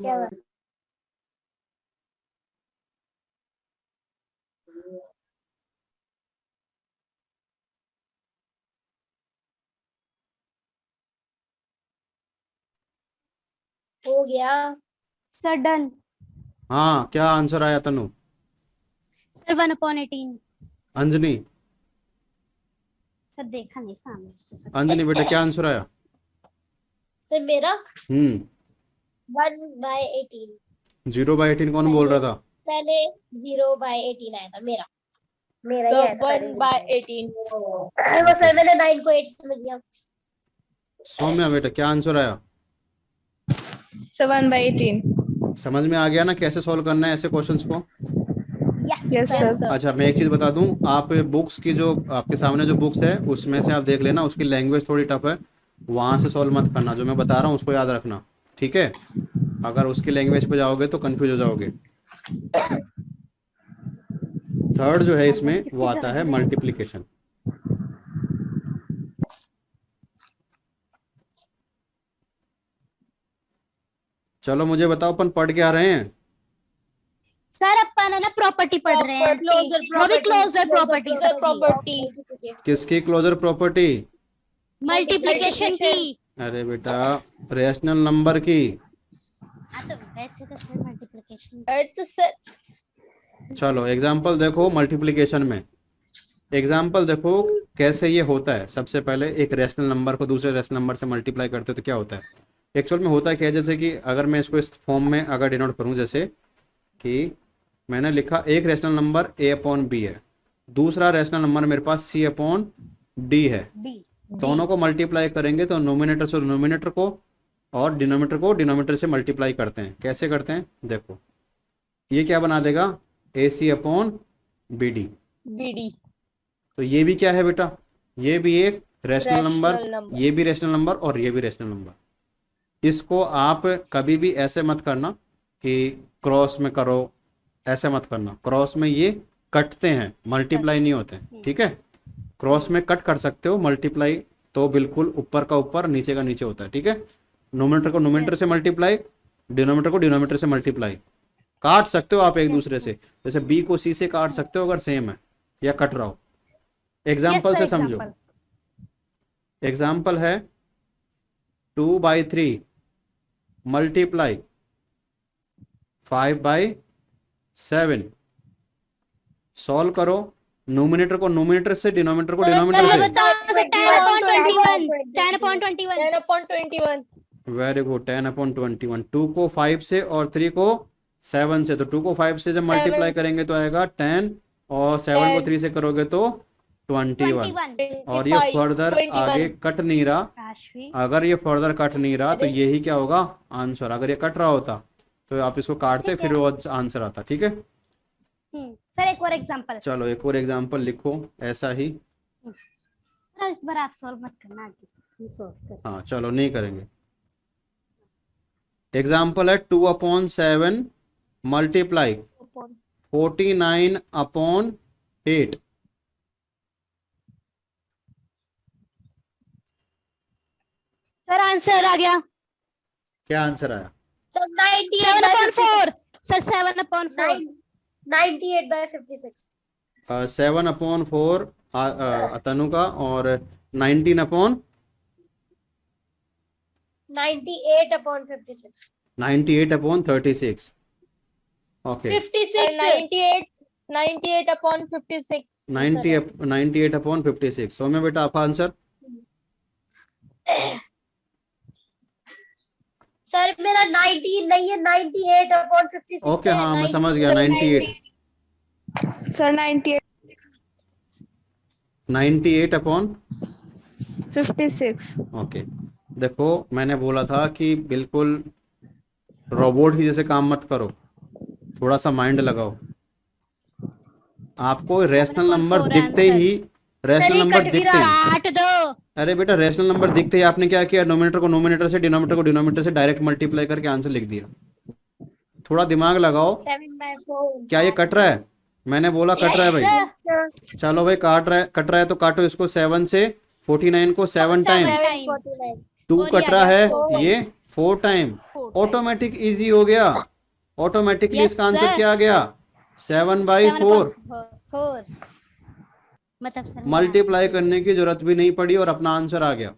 क्या हुआ? हो गया सर डन। हाँ, क्या आंसर आया तनु? सर 1/18। अंजनी, सर देखा नहीं सामने से सर। अंजनी बेटा क्या आंसर आया? सर मेरा 1/18 0/18 कौन बोल रहा था? पहले 0/18 आया था मेरा ही तो आया था पहले 1/18। वो सर मैंने 9 को 8 समझ लिया। सौम्या बेटा क्या आंसर आया? So 1/18। समझ में आ गया ना कैसे सॉल्व करना है ऐसे क्वेश्चंस को? Yes sir। अच्छा, मैं एक चीज़ बता दूं, आप बुक्स की जो आपके सामने जो बुक्स है उसमें से आप देख लेना, उसकी लैंग्वेज थोड़ी टफ है, वहाँ से सॉल्व मत करना। जो मैं बता रहा हूँ उसको याद रखना, ठीक है? अगर उसकी लैंग्वेज पे जाओगे तो कंफ्यूज हो जाओगे। थर्ड जो है इसमें वो आता है मल्टीप्लिकेशन। चलो मुझे बताओ, अपन पढ़ के आ रहे हैं? सर अपन है ना प्रॉपर्टी पढ़ रहे हैं। क्लोजर वो भी क्लोजर प्रॉपर्टी सब प्रॉपर्टी। किसकी क्लोजर प्रॉपर्टी? मल्टीप्लिकेशन की। अरे बेटा रेशनल नंबर की। हाँ तो वैसे तो सर मल्टीप्लिकेशन। तो सर चलो एग्जाम्पल देखो मल्टीप्लिकेशन में। एग्जाम्पल देखो कैसे ये होता है। सबसे पहले एक रेशनल नंबर को दूसरे रेशनल नंबर से मल्टीप्लाई करते हो तो क्या होता है? एक्चुअल में होता क्या है, जैसे कि अगर मैं इसको इस फॉर्म में अगर डिनोट करूं, जैसे कि मैंने लिखा एक रेशनल नंबर a/b है, दूसरा रेशनल नंबर मेरे पास c/d है। दोनों को मल्टीप्लाई करेंगे तो नोमिनेटर से नोमिनेटर को और डिनोमिनेटर को डिनोमिनेटर से मल्टीप्लाई करते हैं। कैसे करते हैं देखो, ये क्या बना देगा? ac/bd। BD। तो ये भी क्या है बेटा? ये भी एक रैशनल नंबर, नंबर। ये भी रैशनल नंबर और ये भी रैशनल नंबर। इसको आप कभी भी ऐसे मत करना कि क्रॉस में करो ऐसे मत करना, क्रॉस में ये कटते हैं, मल्टीप्लाई नहीं होते हैं, ठीक है। क्रॉस में कट कर सकते हो, मल्टीप्लाई तो बिल्कुल ऊपर का ऊपर नीचे का नीचे होता है, ठीक है। नोमिनेटर को नोमिनेटर से मल्टीप्लाई, डिनोमिनेटर को डिनोमिनेटर से मल्टीप्लाई। काट सकते हो आप एक दूसरे से, जैसे बी को सी से काट सकते हो अगर सेम है या कट रहा हो। एग्जाम्पल से समझो। एग्जाम्पल है 2/3 मल्टीप्लाई 5/7। सॉल्व करो, नोमिनेटर को नोमिनेटर से, डिनोमिनेटर को डिनोमिनेटर से। 10/21 वेरी गुड, 10/21। 2 को 5 से और 3 को 7 से, तो 2 को 5 से जब मल्टीप्लाई करेंगे तो आएगा 10 और 7 को 3 से करोगे तो 21। और ये फर्दर आगे कट नहीं रहा, अगर ये फर्दर कट नहीं रहा तो यही क्या होगा आंसर। अगर ये कट रहा होता तो आप इसको काटते फिर वो आंसर आता, ठीक है। सर एक और एग्जांपल। चलो एक और एग्जांपल लिखो ऐसा ही। सर इस बार आप सॉल्व मत करना, आगे सॉल्व कर। हाँ चलो नहीं करेंगे। एग्जाम्पल है 2/7 मल्टीप्लाई 49/8। सर आंसर आ गया। क्या आंसर आया? सर 98/4 सर 7/4 98/56 7/4 तनु का, और 19/? 98/56 98/36। ओके 56 98/56 98/56। सो में बेटा आपका आंसर? सर मेरा 90 नहीं है, 98/56 ओके हाँ मैं समझ गया, 98 सर 98/56। ओके देखो मैंने बोला था कि बिल्कुल रोबोट ही जैसे काम मत करो, थोड़ा सा माइंड लगाओ। आपको रैशनल नंबर दिखते ही, रैशनल नंबर दिखते ही, काट दो। अरे बेटा रैशनल नंबर दिखते ही आपने क्या किया, नोमिनेटर को नोमिनेटर से, डिनोमिनेटर को डिनोमिनेटर से डायरेक्ट मल्टीप्लाई करके आंसर लिख दिया। थोड़ा दिमाग लगाओ। 7/4 क्या ये कट रहा है? मैंने बोला कट रहा है भाई। चलो भाई काट रहा है, कट रहा है तो काटो इसको 7 से। 49 को 7 टाइम, 749 2 कट रहा है ये 4 टाइम। ऑटोमेटिक इजी हो गया, ऑटोमेटिकली Yes, इसका आंसर sir. क्या आ गया 7/4। 4 मतलब सर मल्टीप्लाई करने की जरूरत भी नहीं पड़ी और अपना आंसर आ गया।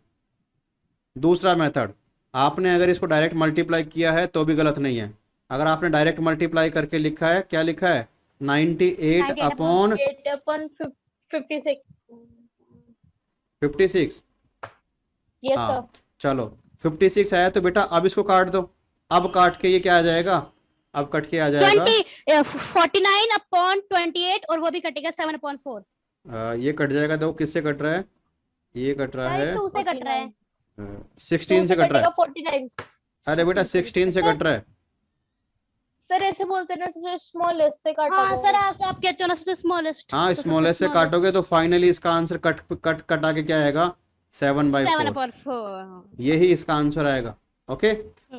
दूसरा मेथड, आपने अगर इसको डायरेक्ट मल्टीप्लाई किया है तो भी गलत नहीं है। अगर आपने डायरेक्ट मल्टीप्लाई करके लिखा है, क्या लिखा है 98/56। यस हाँ सर चलो 56 आया तो बेटा अब इसको काट दो। अब काट के ये क्या आ जाएगा, अब कट के आ जाएगा 49/28 और वो भी कटेगा 7/4। ये कट जाएगा। देखो किससे कट रहा है, ये कट रहा है 2 से कट रहा है। 16 से कट रहा है। 49 अरे बेटा 16 से कट रहा है। सर ऐसे बोलते ना सबसे स्मॉलेस्ट से काटा हाँ सर आप कहते हो ना सबसे स्मॉलेस्ट। हाँ स्मॉलेस्ट से काटोगे तो फाइनली इसका आंसर कटा के क्या आएगा 7/4। 7/4। यही इसका आंसर आएगा। ओके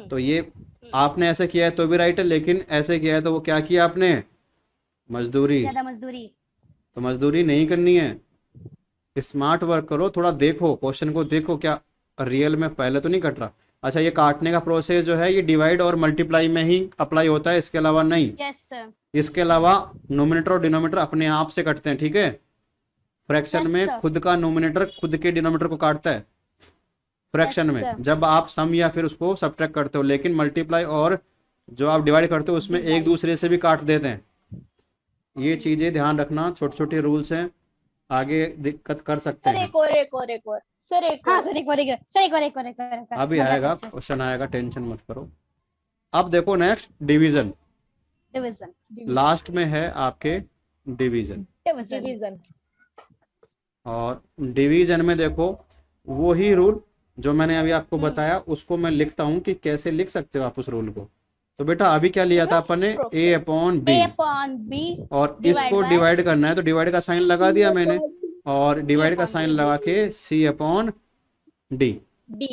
तो ये आपने ऐसे किया है तो भी राइट है, लेकिन ऐसे किया है तो वो क्या किया आपने, मजदूरी। ज्यादा मजदूरी। तो मजदूरी नहीं करनी है, स्मार्ट वर्क करो। थोड़ा देखो क्वेश्चन को, देखो क्या रियल में पहले तो नहीं कट रहा। अच्छा ये काटने का प्रोसेस जो है ये डिवाइड और मल्टीप्लाई में ही अप्लाई होता है, इसके अलावा नहीं। Yes sir. इसके अलावा नोमिनेटर और डिनोमिनेटर अपने आप से कटते हैं, ठीक है। फ्रैक्शन Yes, में sir. खुद का नोमिनेटर खुद के डिनोमिनेटर को काटता है फ्रैक्शन Yes, में, sir. जब आप सम या फिर उसको सब्ट्रैक्ट करते हो। लेकिन मल्टीप्लाई और जो आप डिवाइड करते हो उसमें एक दूसरे से भी काट देते हैं। ये चीजें ध्यान रखना, छोटे छोटे रूल्स हैं, आगे दिक्कत कर सकते सर हैं। एक और सर एक हाँ और सर एक और अभी आएगा क्वेश्चन आएगा, टेंशन मत करो। अब देखो नेक्स्ट डिवीजन, डिवीजन। लास्ट में है आपके डिवीजन। डिवीजन और डिवीजन में देखो वही रूल जो मैंने अभी आपको बताया उसको मैं लिखता हूँ कि कैसे लिख सकते हो आप उस रूल को। तो बेटा अभी क्या लिया था अपन ने, A/B, A/B और Divide इसको by- डिवाइड करना है तो डिवाइड का साइन लगा दिया मैंने, और डिवाइड का साइन लगा के C/D। डी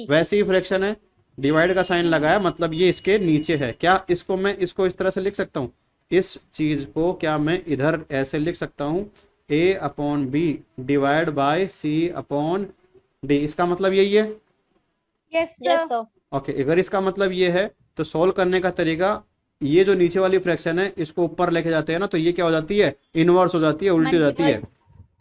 वैसे ही फ्रैक्शन है, डिवाइड का साइन लगाया मतलब ये इसके नीचे है। क्या इसको मैं इसको इस तरह से लिख सकता हूँ इस चीज को क्या मैं इधर ऐसे लिख सकता हूँ, a upon b divide by c upon d. इसका मतलब यही है। Yes yes sir. Sir. Okay, अगर इसका मतलब ये है तो सॉल्व करने का तरीका, ये जो नीचे वाली फ्रैक्शन है इसको ऊपर लेके जाते हैं ना, तो ये क्या हो जाती है, इनवर्स हो जाती है, उल्टी हो जाती है।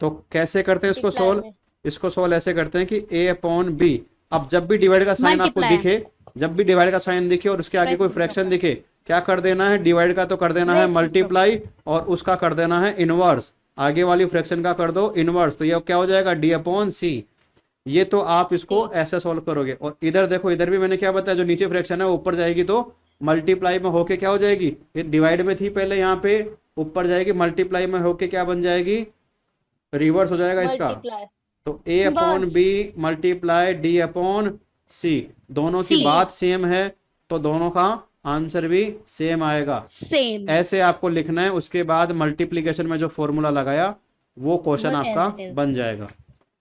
तो कैसे करते हैं इसको Multiply सॉल्व? में। इसको सॉल्व ऐसे करते हैं कि a अपॉन बी, अब जब भी डिवाइड का साइन आपको Multiply। दिखे, जब भी डिवाइड का साइन दिखे और उसके आगे कोई फ्रैक्शन दिखे, क्या कर देना है, डिवाइड का तो कर देना है मल्टीप्लाई, और उसका कर देना है इनवर्स, आगे वाली फ्रैक्शन का कर दो इनवर्स, तो ये क्या हो जाएगा, d अपॉन सी। ये तो आप इसको ऐसे सॉल्व करोगे। और इधर देखो, इधर भी मैंने क्या बताया, जो नीचे फ्रैक्शन है वो ऊपर जाएगी तो मल्टीप्लाई में होके क्या हो जाएगी, ये डिवाइड में थी पहले, यहाँ पे ऊपर जाएगी, मल्टीप्लाई में होके क्या बन जाएगी, रिवर्स हो जाएगा इसका। Multiply। तो a अपॉन बस। बी मल्टीप्लाई डी अपॉन सी, दोनों की C। बात सेम है तो दोनों का आंसर भी सेम आएगा। सेम। ऐसे आपको लिखना है, उसके बाद मल्टीप्लिकेशन में जो फॉर्मूला लगाया वो क्वेश्चन वो आपका as it is। बन जाएगा।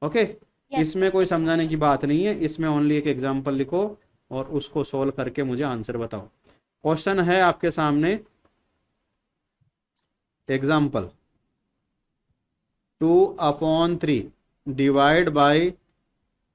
ओके, इसमें कोई समझाने की बात नहीं है, इसमें ओनली एक एग्जांपल लिखो और उसको सोल्व करके मुझे आंसर बताओ। क्वेश्चन है आपके सामने, एग्जांपल 2/3 डिवाइड बाय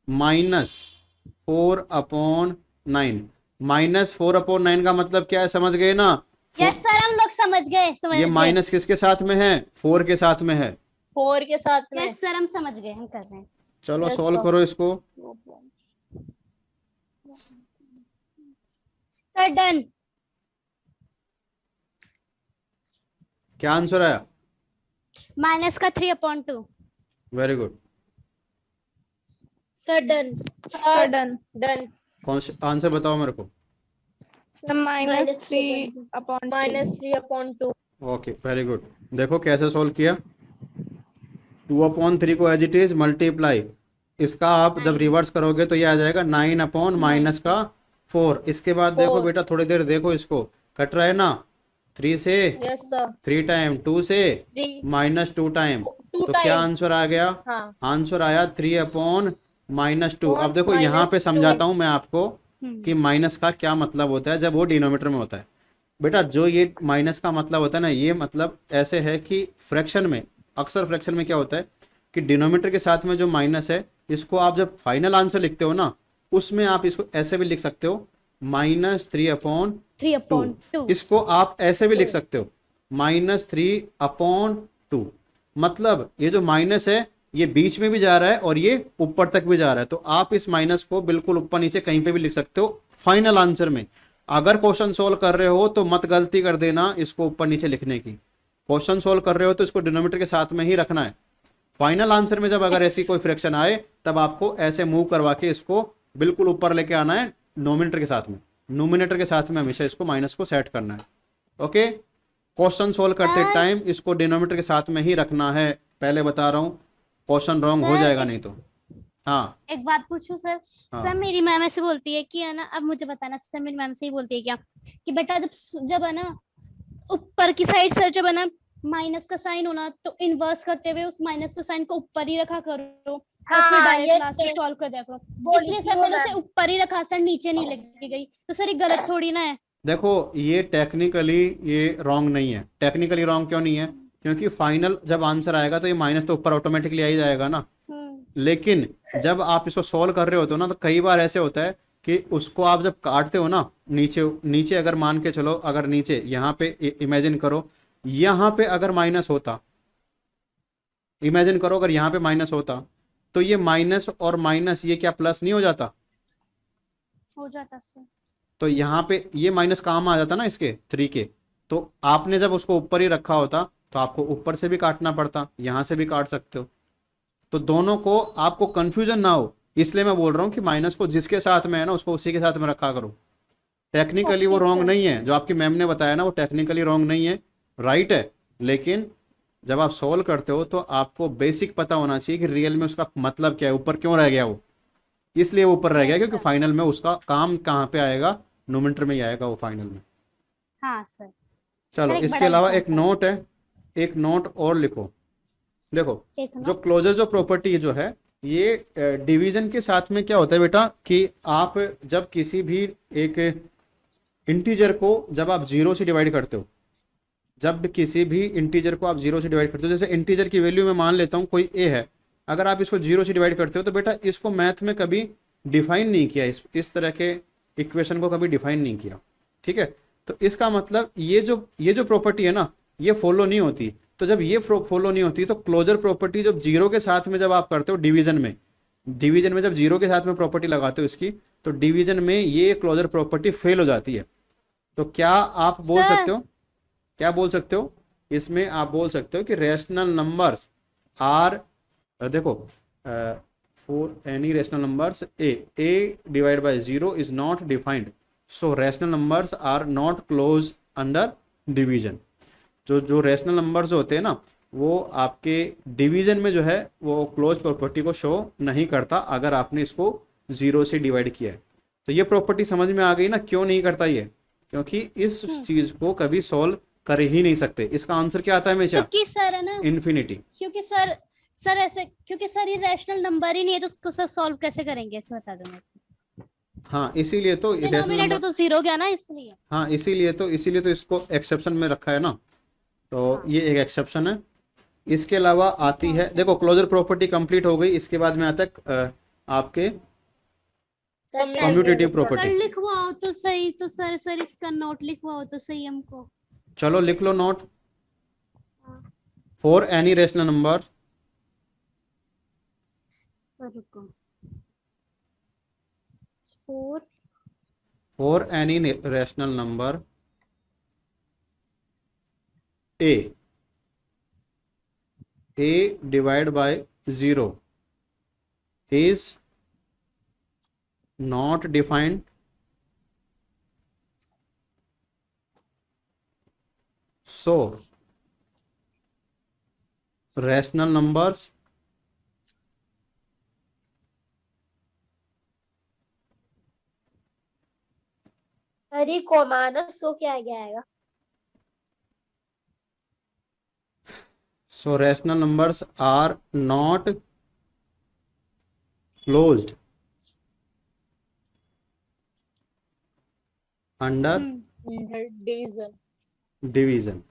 -4/9। -4/9 का मतलब क्या है, समझ गए ना? यस सर, हम लोग समझ गए, समझ ये गए। माइनस किसके साथ में है, 4 के साथ में है। 4 के साथ में। यस सर, हम समझ गए, हम कर रहे हैं। चलो Yes, सॉल्व sir। करो इसको। Sir done. क्या आंसर आया? माइनस का 3/2। Very good. Sir done. Sir done. Done. कौन आंसर बताओ मेरे को। -3/2। Okay, very good. देखो कैसे सॉल्व किया। 2/3 को एज इट इज मल्टीप्लाई, इसका आप जब रिवर्स करोगे तो ये आ जाएगा 9/-4। इसके बाद देखो 4। बेटा, थोड़ी देर देखो, इसको कट रहा है ना, 3 से यस सर। 3 टाइम, 2 से 3 -2 टाइम, 2 तो क्या टाइम। आंसर आ गया? हाँ। आंसर आया 3/-2। अब देखो -2। यहाँ पे समझाता हूँ मैं आपको हम्म। कि माइनस का क्या मतलब होता है जब वो डिनोमिनेटर में होता है। बेटा, जो ये माइनस का मतलब होता है ना, ये मतलब ऐसे है कि फ्रैक्शन में, अक्सर फ्रैक्शन में क्या होता है कि डिनोमिनेटर के साथ में जो माइनस है, इसको आप जब फाइनल आंसर लिखते हो ना, उसमें आप इसको ऐसे भी लिख सकते हो, -3/2। 3/2। इसको आप ऐसे भी लिख सकते हो, -3/2। मतलब ये जो माइनस है ये बीच में भी जा रहा है और ये ऊपर तक भी जा रहा है, तो आप इस माइनस को बिल्कुल ऊपर नीचे कहीं पे भी लिख सकते हो फाइनल आंसर में। अगर क्वेश्चन सोल्व कर रहे हो तो मत गलती कर देना इसको ऊपर नीचे लिखने की। क्वेश्चन सोल्व कर रहे हो तो इसको डिनोमिनेटर के साथ में ही रखना है। फाइनल आंसर में जब अगर ऐसी कोई फ्रैक्शन आए तब आपको ऐसे मूव करवा के इसको बिल्कुल ऊपर लेके आना है नोमिनेटर के साथ में। नोमिनेटर के साथ में हमेशा इसको माइनस को सेट करना है। ओके, क्वेश्चन सोल्व करते टाइम इसको डिनोमिनेटर के साथ में ही रखना है, पहले बता रहा हूँ, क्वेश्चन रॉन्ग हो जाएगा नहीं तो। हाँ एक बात पूछूं सर? हाँ। सर मेरी मैम ऐसे बोलती है कि है ना, अब मुझे बताना सर, मेरी मैम से ही बोलती है क्या कि बेटा जब है ना ऊपर की साइड सर, जब है ना माइनस का साइन होना, तो इनवर्स करते हुए उस माइनस को साइन को ऊपर ही रखा करो और फिर हाँ, डायरेक्ट yes, लास्ट में sir। सॉल्व कर दिया करो। बोली इसलिए थी सर वो मैंने मैम। उसे ऊपर ही रखा सर, नीचे नहीं लेके गई, तो सर ये गलत थोड़ी ना है। देखो, ये टेक्निकली ये रॉन्ग नहीं है। टेक्निकली रॉन्ग क्यों नहीं है? क्योंकि फाइनल जब आंसर आएगा तो ये माइनस तो ऊपर ऑटोमेटिकली आ ही जाएगा ना। लेकिन जब आप इसको सॉल्व कर रहे होते हो ना, तो कई बार ऐसे होता है कि उसको आप जब काटते हो ना, नीचे नीचे अगर मान के चलो, अगर नीचे यहाँ पे इमेजिन करो, यहाँ पे अगर माइनस होता, इमेजिन करो अगर यहाँ पे माइनस होता, तो ये माइनस और माइनस ये क्या प्लस नहीं हो जाता? हो जाता सर। तो यहाँ पे ये माइनस काम आ जाता ना इसके 3 के। तो आपने जब उसको ऊपर ही रखा होता तो आपको ऊपर से भी काटना पड़ता, यहाँ से भी काट सकते हो। तो दोनों को आपको कंफ्यूजन ना हो, इसलिए मैं बोल रहा हूँ कि माइनस को जिसके साथ में है ना उसको उसी के साथ में रखा करो। टेक्निकली वो रॉन्ग नहीं है, जो आपकी मैम ने बताया ना वो टेक्निकली रॉन्ग नहीं है, राइट है। लेकिन जब आप सॉल्व करते हो तो आपको बेसिक पता होना चाहिए कि रियल में उसका मतलब क्या है, ऊपर क्यों रह गया वो। इसलिए वो ऊपर रह गया क्योंकि फाइनल में उसका काम कहाँ पे आएगा, नोमिनेटर में ही आएगा वो फाइनल में। हाँ सर। चलो, एक इसके बड़ा अलावा एक example। नोट है, एक नोट और लिखो। देखो, एक जो क्लोजर जो प्रॉपर्टी जो है, ये डिवीजन के साथ में क्या होता है बेटा कि आप जब किसी भी एक इंटीजर को जब आप 0 से डिवाइड करते हो, जब भी किसी भी इंटीजर को आप जीरो से डिवाइड करते हो, जैसे इंटीजर की वैल्यू मैं मान लेता हूँ कोई ए है, अगर आप इसको जीरो से डिवाइड करते हो तो बेटा इसको मैथ में कभी डिफाइन नहीं किया, इस तरह के इक्वेशन को कभी डिफाइन नहीं किया, ठीक है। तो इसका मतलब ये जो प्रॉपर्टी है ना, ये फॉलो नहीं होती। तो जब ये फॉलो नहीं होती तो क्लोजर प्रॉपर्टी जब जीरो के साथ में जब आप करते हो डिवीजन में जब जीरो के साथ में प्रॉपर्टी लगाते हो इसकी, तो डिवीजन में ये क्लोजर प्रॉपर्टी फेल हो जाती है। तो क्या आप बोल सर। सकते हो, क्या बोल सकते हो इसमें, आप बोल सकते हो कि रैशनल नंबर्स आर, देखो for any rational numbers a divide by zero is not defined, so rational numbers are not close under division. जो रैशनल नंबर्स होते हैं ना, वो आपके डिवीजन में जो है वो क्लोज प्रॉपर्टी को शो नहीं करता अगर आपने इसको जीरो से डिवाइड किया है। तो ये प्रॉपर्टी समझ में आ गई ना, क्यों नहीं करता ये, क्योंकि इस चीज को कभी सॉल्व कर ही नहीं सकते। इसका आंसर क्या आता है हमेशा, क्योंकि सर है ना, इन्फिनिटी। क्योंकि सर ऐसे, क्योंकि सर ये रैशनल नंबर ही नहीं है तो उसको सर सॉल्व कैसे करेंगे, इसे बता दो मेरे हाँ इसीलिए तो को। रैशनल डिनोमिनेटर नंबर, तो जीरो गया ना, इसलिए। हाँ इसीलिए तो इसको एक्सेप्शन में रखा है ना, तो हाँ। ये एक एक्सेप्शन है। इसके अलावा आती है, देखो क्लोजर प्रॉपर्टी कंप्लीट हो गई, इसके बाद में आता है आपके कम्यूटेटिव सर प्रॉपर्टी। लिखवाओ तो सही, तो सर इसका नोट लिखवाओ तो सही हमको। चलो लिख लो नोट। हाँ। For any rational number, sir रुको। For any rational number a divided by 0 is not defined, so rational numbers अरे कॉमानस तो क्या क्या आएगा? so rational numbers are not closed under division. division,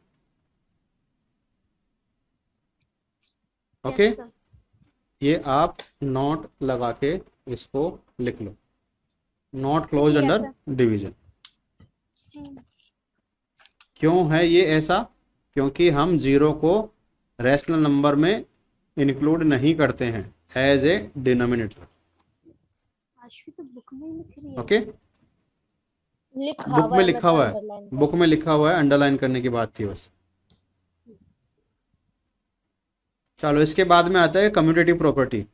okay. Yes, sir. ये आप not लगा के इसको लिख लो, not close Yes, under division. क्यों है ये ऐसा, क्योंकि हम जीरो को रैशनल नंबर में इंक्लूड नहीं करते हैं एज ए डिनोमिनेटर, आशु तो बुक में ही लिख रही है। ओके। लिखा बुक में है, लिखा हुआ है, underline कर। बुक में लिखा हुआ है, अंडरलाइन करने की बात थी बस। चलो इसके बाद में आता है कम्यूटेटिव प्रॉपर्टी।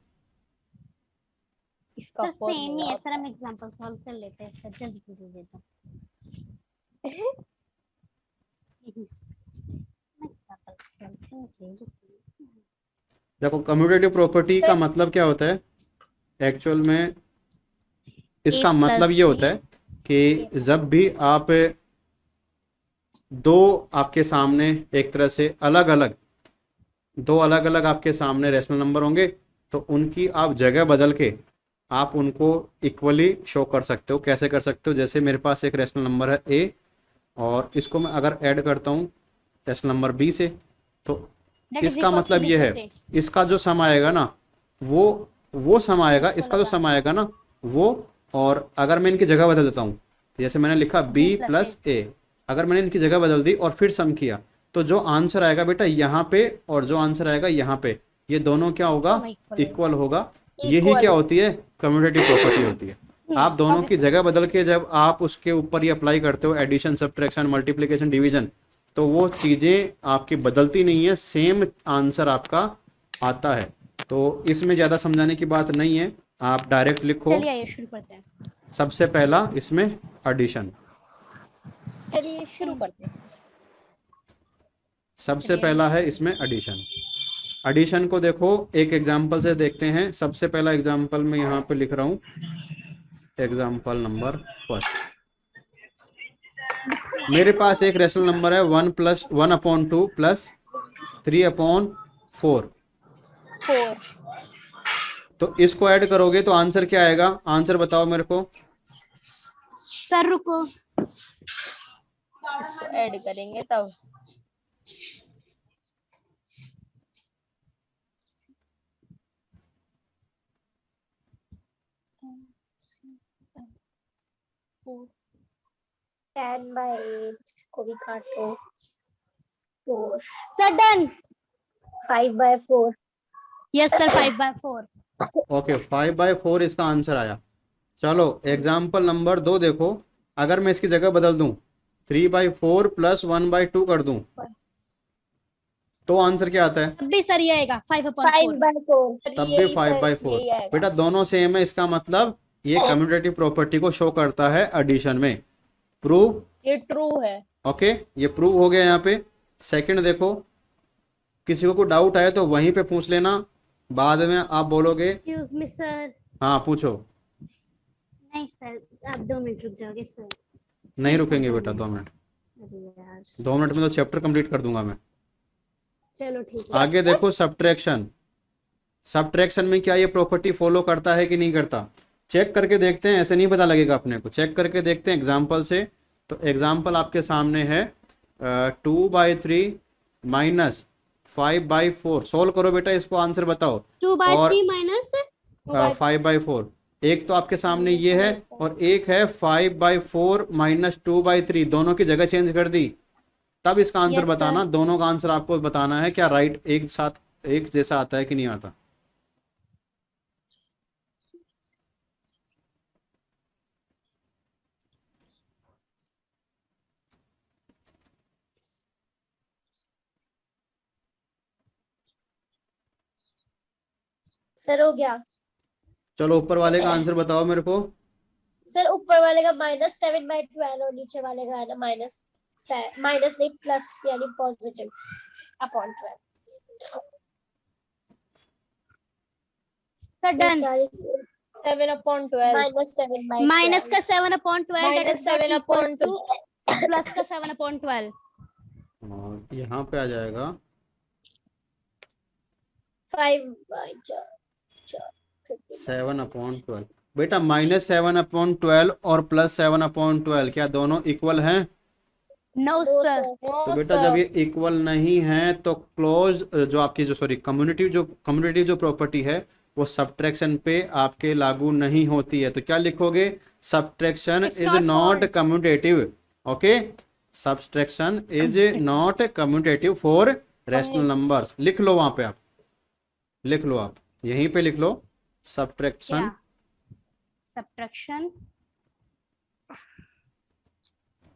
इसका सर सेम ही formula है सर, हम एग्जांपल सॉल्व कर लेते हैं सर, जल्दी से दे देता हूं। देखो कम्यूटेटिव प्रॉपर्टी का मतलब क्या होता है एक्चुअल में, इसका A मतलब plus ये होता है कि जब भी आप दो आपके सामने एक तरह से दो अलग अलग आपके सामने रैशनल नंबर होंगे, तो उनकी आप जगह बदल के आप उनको इक्वली शो कर सकते हो। कैसे कर सकते हो, जैसे मेरे पास एक रैशनल नंबर है ए, और इसको मैं अगर ऐड करता हूँ रैशनल नंबर बी से, तो इसका मतलब ये है इसका जो सम आएगा ना वो सम आएगा, इसका जो सम आएगा ना वो, और अगर मैं इनकी जगह बदल देता हूँ, जैसे मैंने लिखा b प्लस ए, अगर मैंने इनकी जगह बदल दी और फिर सम किया, तो जो आंसर आएगा बेटा यहाँ पे और जो आंसर आएगा यहाँ पे, ये दोनों क्या होगा, इक्वल होगा। यही क्या होती है, कम्यूटेटिव प्रॉपर्टी होती है। आप दोनों की जगह बदल के जब आप उसके ऊपर ये अप्लाई करते हो, एडिशन, सब्ट्रैक्शन, मल्टीप्लिकेशन, डिवीजन, तो वो चीज़ें आपकी बदलती नहीं है, सेम आंसर आपका आता है। तो इसमें ज़्यादा समझाने की बात नहीं है, आप डायरेक्ट लिखो। चलिए आइए शुरू करते हैं। सबसे पहला इसमें एडिशन, चलिए शुरू करते हैं। सबसे पहला है इसमें एडिशन। एडिशन को देखो एक एग्जांपल से देखते हैं। सबसे पहला एग्जांपल मैं यहाँ पे लिख रहा हूँ, एग्जांपल नंबर फर्स्ट। मेरे पास एक रैशनल नंबर है 1+1/2 प्लस 3/4। 4 तो इसको ऐड करोगे तो आंसर क्या आएगा, आंसर बताओ मेरे को। सर रुको, इसको ऐड करेंगे तब 4 10/8 को भी काटो 4 sir done. 5/4 yes sir 5/4। Okay 5/4 इसका आंसर आया। चलो एग्जाम्पल नंबर 2 देखो, अगर मैं इसकी जगह बदल दूं 3/4 प्लस 1/2 कर दूं तो आंसर क्या आता है? तब भी सर ये आएगा 5/4। 5/4 तब भी 5/4। बेटा दोनों सेम है, इसका मतलब ये कम्यूटेटिव प्रॉपर्टी को शो करता है एडिशन में। प्रूव। ये ट्रू है। ओके ये प्रूव हो गया यहाँ पे। सेकंड देखो, किसी को डाउट आए तो वहीं पे पूछ लेना, बाद में आप बोलोगे। Excuse me sir. हाँ पूछो। नहीं सर आप 2 मिनट रुक जाओगे सर। नहीं रुकेंगे बेटा 2 मिनट, अरे यार 2 मिनट में तो चैप्टर कंप्लीट कर दूंगा मैं। चलो ठीक है। आगे देखो सब्ट्रैक्शन। सब्ट्रैक्शन में क्या ये प्रॉपर्टी फॉलो करता है कि नहीं करता? चेक करके देखते हैं, ऐसे नहीं पता लगेगा अपने को। चेक करके देखते हैं एग्जाम्पल से। तो एग्जाम्पल आपके सामने है 2/3 माइनस 5/4। सोल्व करो बेटा, इसको आंसर बताओ। 2/3 माइनस 5/4। एक तो आपके सामने ये है और एक है 5/4 माइनस 2/3, दोनों की जगह चेंज कर दी। तब इसका आंसर Yes, बताना, sir. दोनों का आंसर आपको बताना है क्या राइट एक साथ एक जैसा आता है कि नहीं आता। सर हो गया। चलो ऊपर वाले का आंसर बताओ मेरे को। सर ऊपर वाले का -7/12 और नीचे वाले का है ना माइनस नहीं प्लस यानी positive upon 12। Sir done. 7/12 -7/12 minus का 7/12 that is not equals -7/2 to plus का 7/12। और यहाँ पे आ जाएगा 5/4 7/12। बेटा -7/12 और +7/12 क्या दोनों इक्वल हैं? नो दो सर। सर। तो बेटा जब ये इक्वल नहीं है तो क्लोज जो आपकी जो सॉरी कम्युनिटिव जो प्रॉपर्टी है वो सब्ट्रैक्शन पे आपके लागू नहीं होती है। तो क्या लिखोगे? Subtraction It's is not not fault. Commutative. Okay subtraction is not commutative for rational numbers. लिख लो वहां पे, आप लिख लो, आप यहीं पे लिख लो subtraction subtraction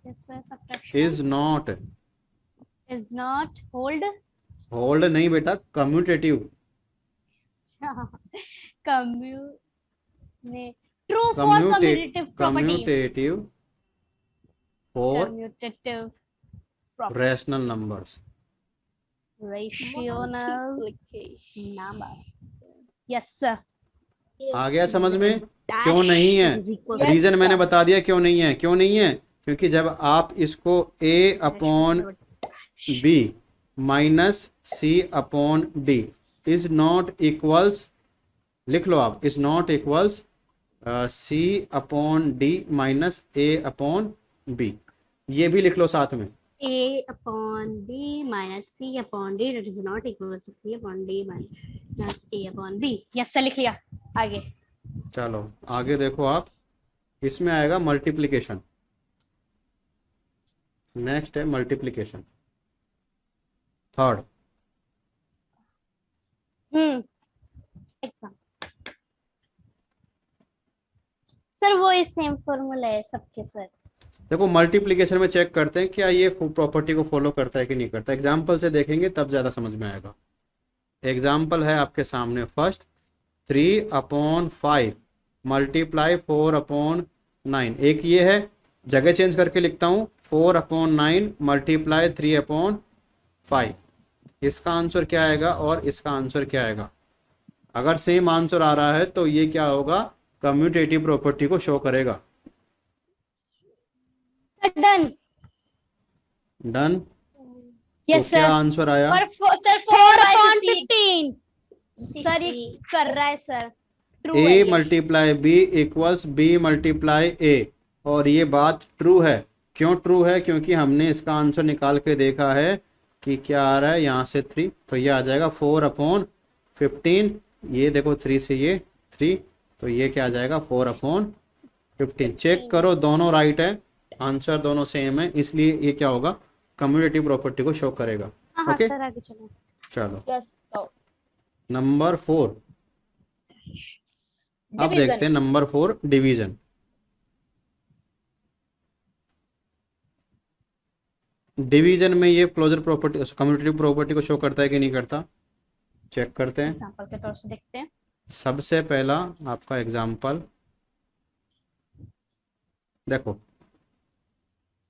yes sir subtraction is not hold hold नहीं बेटा commutative. True for commutative property. Commutative for commutative rational numbers. Rational number. Yes sir. आ गया समझ में? क्यों नहीं है? Yes, रीजन मैंने sir. बता दिया क्यों नहीं है। क्यों नहीं है? क्योंकि जब आप इसको A/B minus C/D is not equals, लिख लो आप, is not equals C/D minus A/B, ये भी लिख लो साथ में। A/B minus C/D that is not equal to C/D minus A/B। Yes sir लिख लिया। आगे चलो आगे देखो आप, इसमें आएगा मल्टीप्लिकेशन। नेक्स्ट है मल्टीप्लिकेशन, थर्ड। एग्जाम सर वो ही सेम फॉर्मूला है सबके सर। देखो मल्टीप्लिकेशन में चेक करते हैं क्या ये प्रॉपर्टी को फॉलो करता है कि नहीं करता। एग्जाम्पल से देखेंगे तब ज़्यादा समझ में आएगा। एग्जाम्पल है आपके सामने फर्स्ट 3/5 मल्टीप्लाई 4/9। एक ये है, जगह चेंज करके लिखता हूँ 4/9 मल्टीप्लाई 3/5। इसका आंसर क्या आएगा और इसका आंसर क्या आएगा? अगर सेम आंसर आ रहा है तो ये क्या होगा? कम्यूटेटिव प्रॉपर्टी को शो करेगा। डन। डन। यस तो क्या सर। आंसर आया? और सर 4/15 सर ये कर रहा है सर। ट्रू है A ये। Multiply B equals B multiply A, और ये बात ट्रू है। क्यों ट्रू है? क्योंकि हमने इसका आंसर निकाल के देखा है कि क्या आ रहा है यहाँ से 3, तो ये आ जाएगा 4/15। ये देखो 3 से ये 3, तो ये क्या आ जाएगा 4/15। 15। चेक करो दोनों राइट है, आंसर दोनों सेम है, इसलिए ये क्या होगा, कम्यूटेटिव प्रॉपर्टी को शो करेगा। हाँ हाँ ओके सर आगे चलो। चलो यस सर। नंबर 4। अब डिवीजन। देखते हैं नंबर 4 डिवीजन। डिवीजन में ये क्लोजर प्रॉपर्टी कम्यूटेटिव प्रॉपर्टी को शो करता है कि नहीं करता, चेक करते हैं। एग्जांपल के तौर से देखते हैं। सबसे पहला आपका एग्जाम्पल देखो,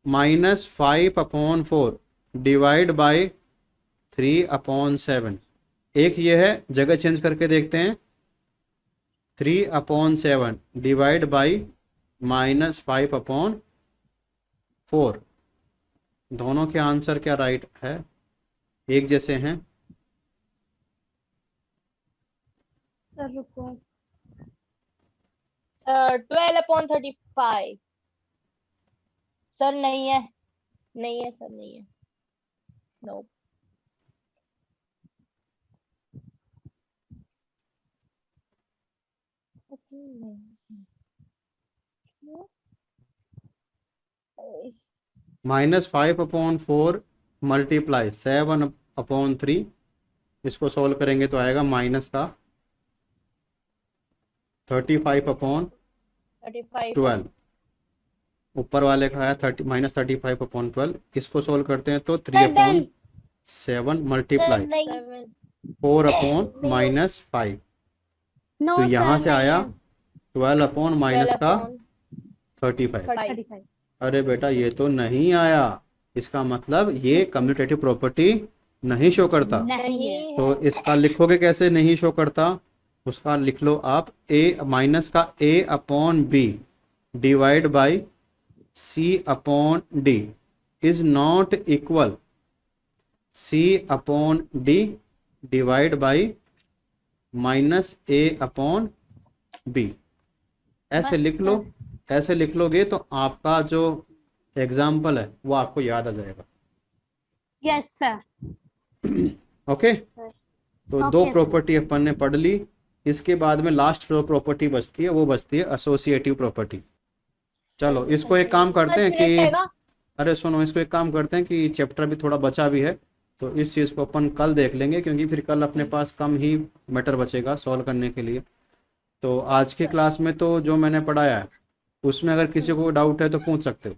-5/4 डिवाइड बाई 3/7। एक ये है, जगह चेंज करके देखते हैं। 3/7 डिवाइड बाई -5/4। दोनों के आंसर क्या राइट है, एक जैसे हैं। सर रुको। 12/35। सर नहीं है, नहीं है सर, नहीं है। नो। -5/4 मल्टीप्लाई 7/3। इसको सोल्व करेंगे तो आएगा माइनस का 35/12। 35। ऊपर वाले का है -35/12। इसको सोल्व करते हैं तो 3/7 मल्टीप्लाई नहीं 7। 4/-5। नो तो यहाँ सर से आया नहीं 12/ माइनस का 35। 35। 35। अरे बेटा ये तो नहीं आया, इसका मतलब ये कम्यूटेटिव प्रॉपर्टी नहीं शो करता। नहीं है। नहीं तो है। इसका लिखोगे कैसे नहीं शो करता, उसका लिख लो आप a माइनस का a/b divide by c/d is not equal c/d divide by -a/b। ऐसे बस लिख लो। सर। ऐसे लिख लोगे तो आपका जो एग्जाम्पल है वो आपको याद आ जाएगा। Yes sir. ओके सर तो Okay, दो sir. प्रॉपर्टी अपन ने पढ़ ली। इसके बाद में लास्ट जो प्रॉपर्टी बचती है वो बचती है एसोसिएटिव प्रॉपर्टी। चलो इसको एक काम करते हैं कि, अरे सुनो, इसको एक काम करते हैं कि चैप्टर भी थोड़ा बचा भी है तो इस चीज़ को अपन कल देख लेंगे, क्योंकि फिर कल अपने पास कम ही मैटर बचेगा सॉल्व करने के लिए। तो आज की क्लास में तो जो मैंने पढ़ाया है उसमें अगर किसी को डाउट है तो पूछ सकते हो।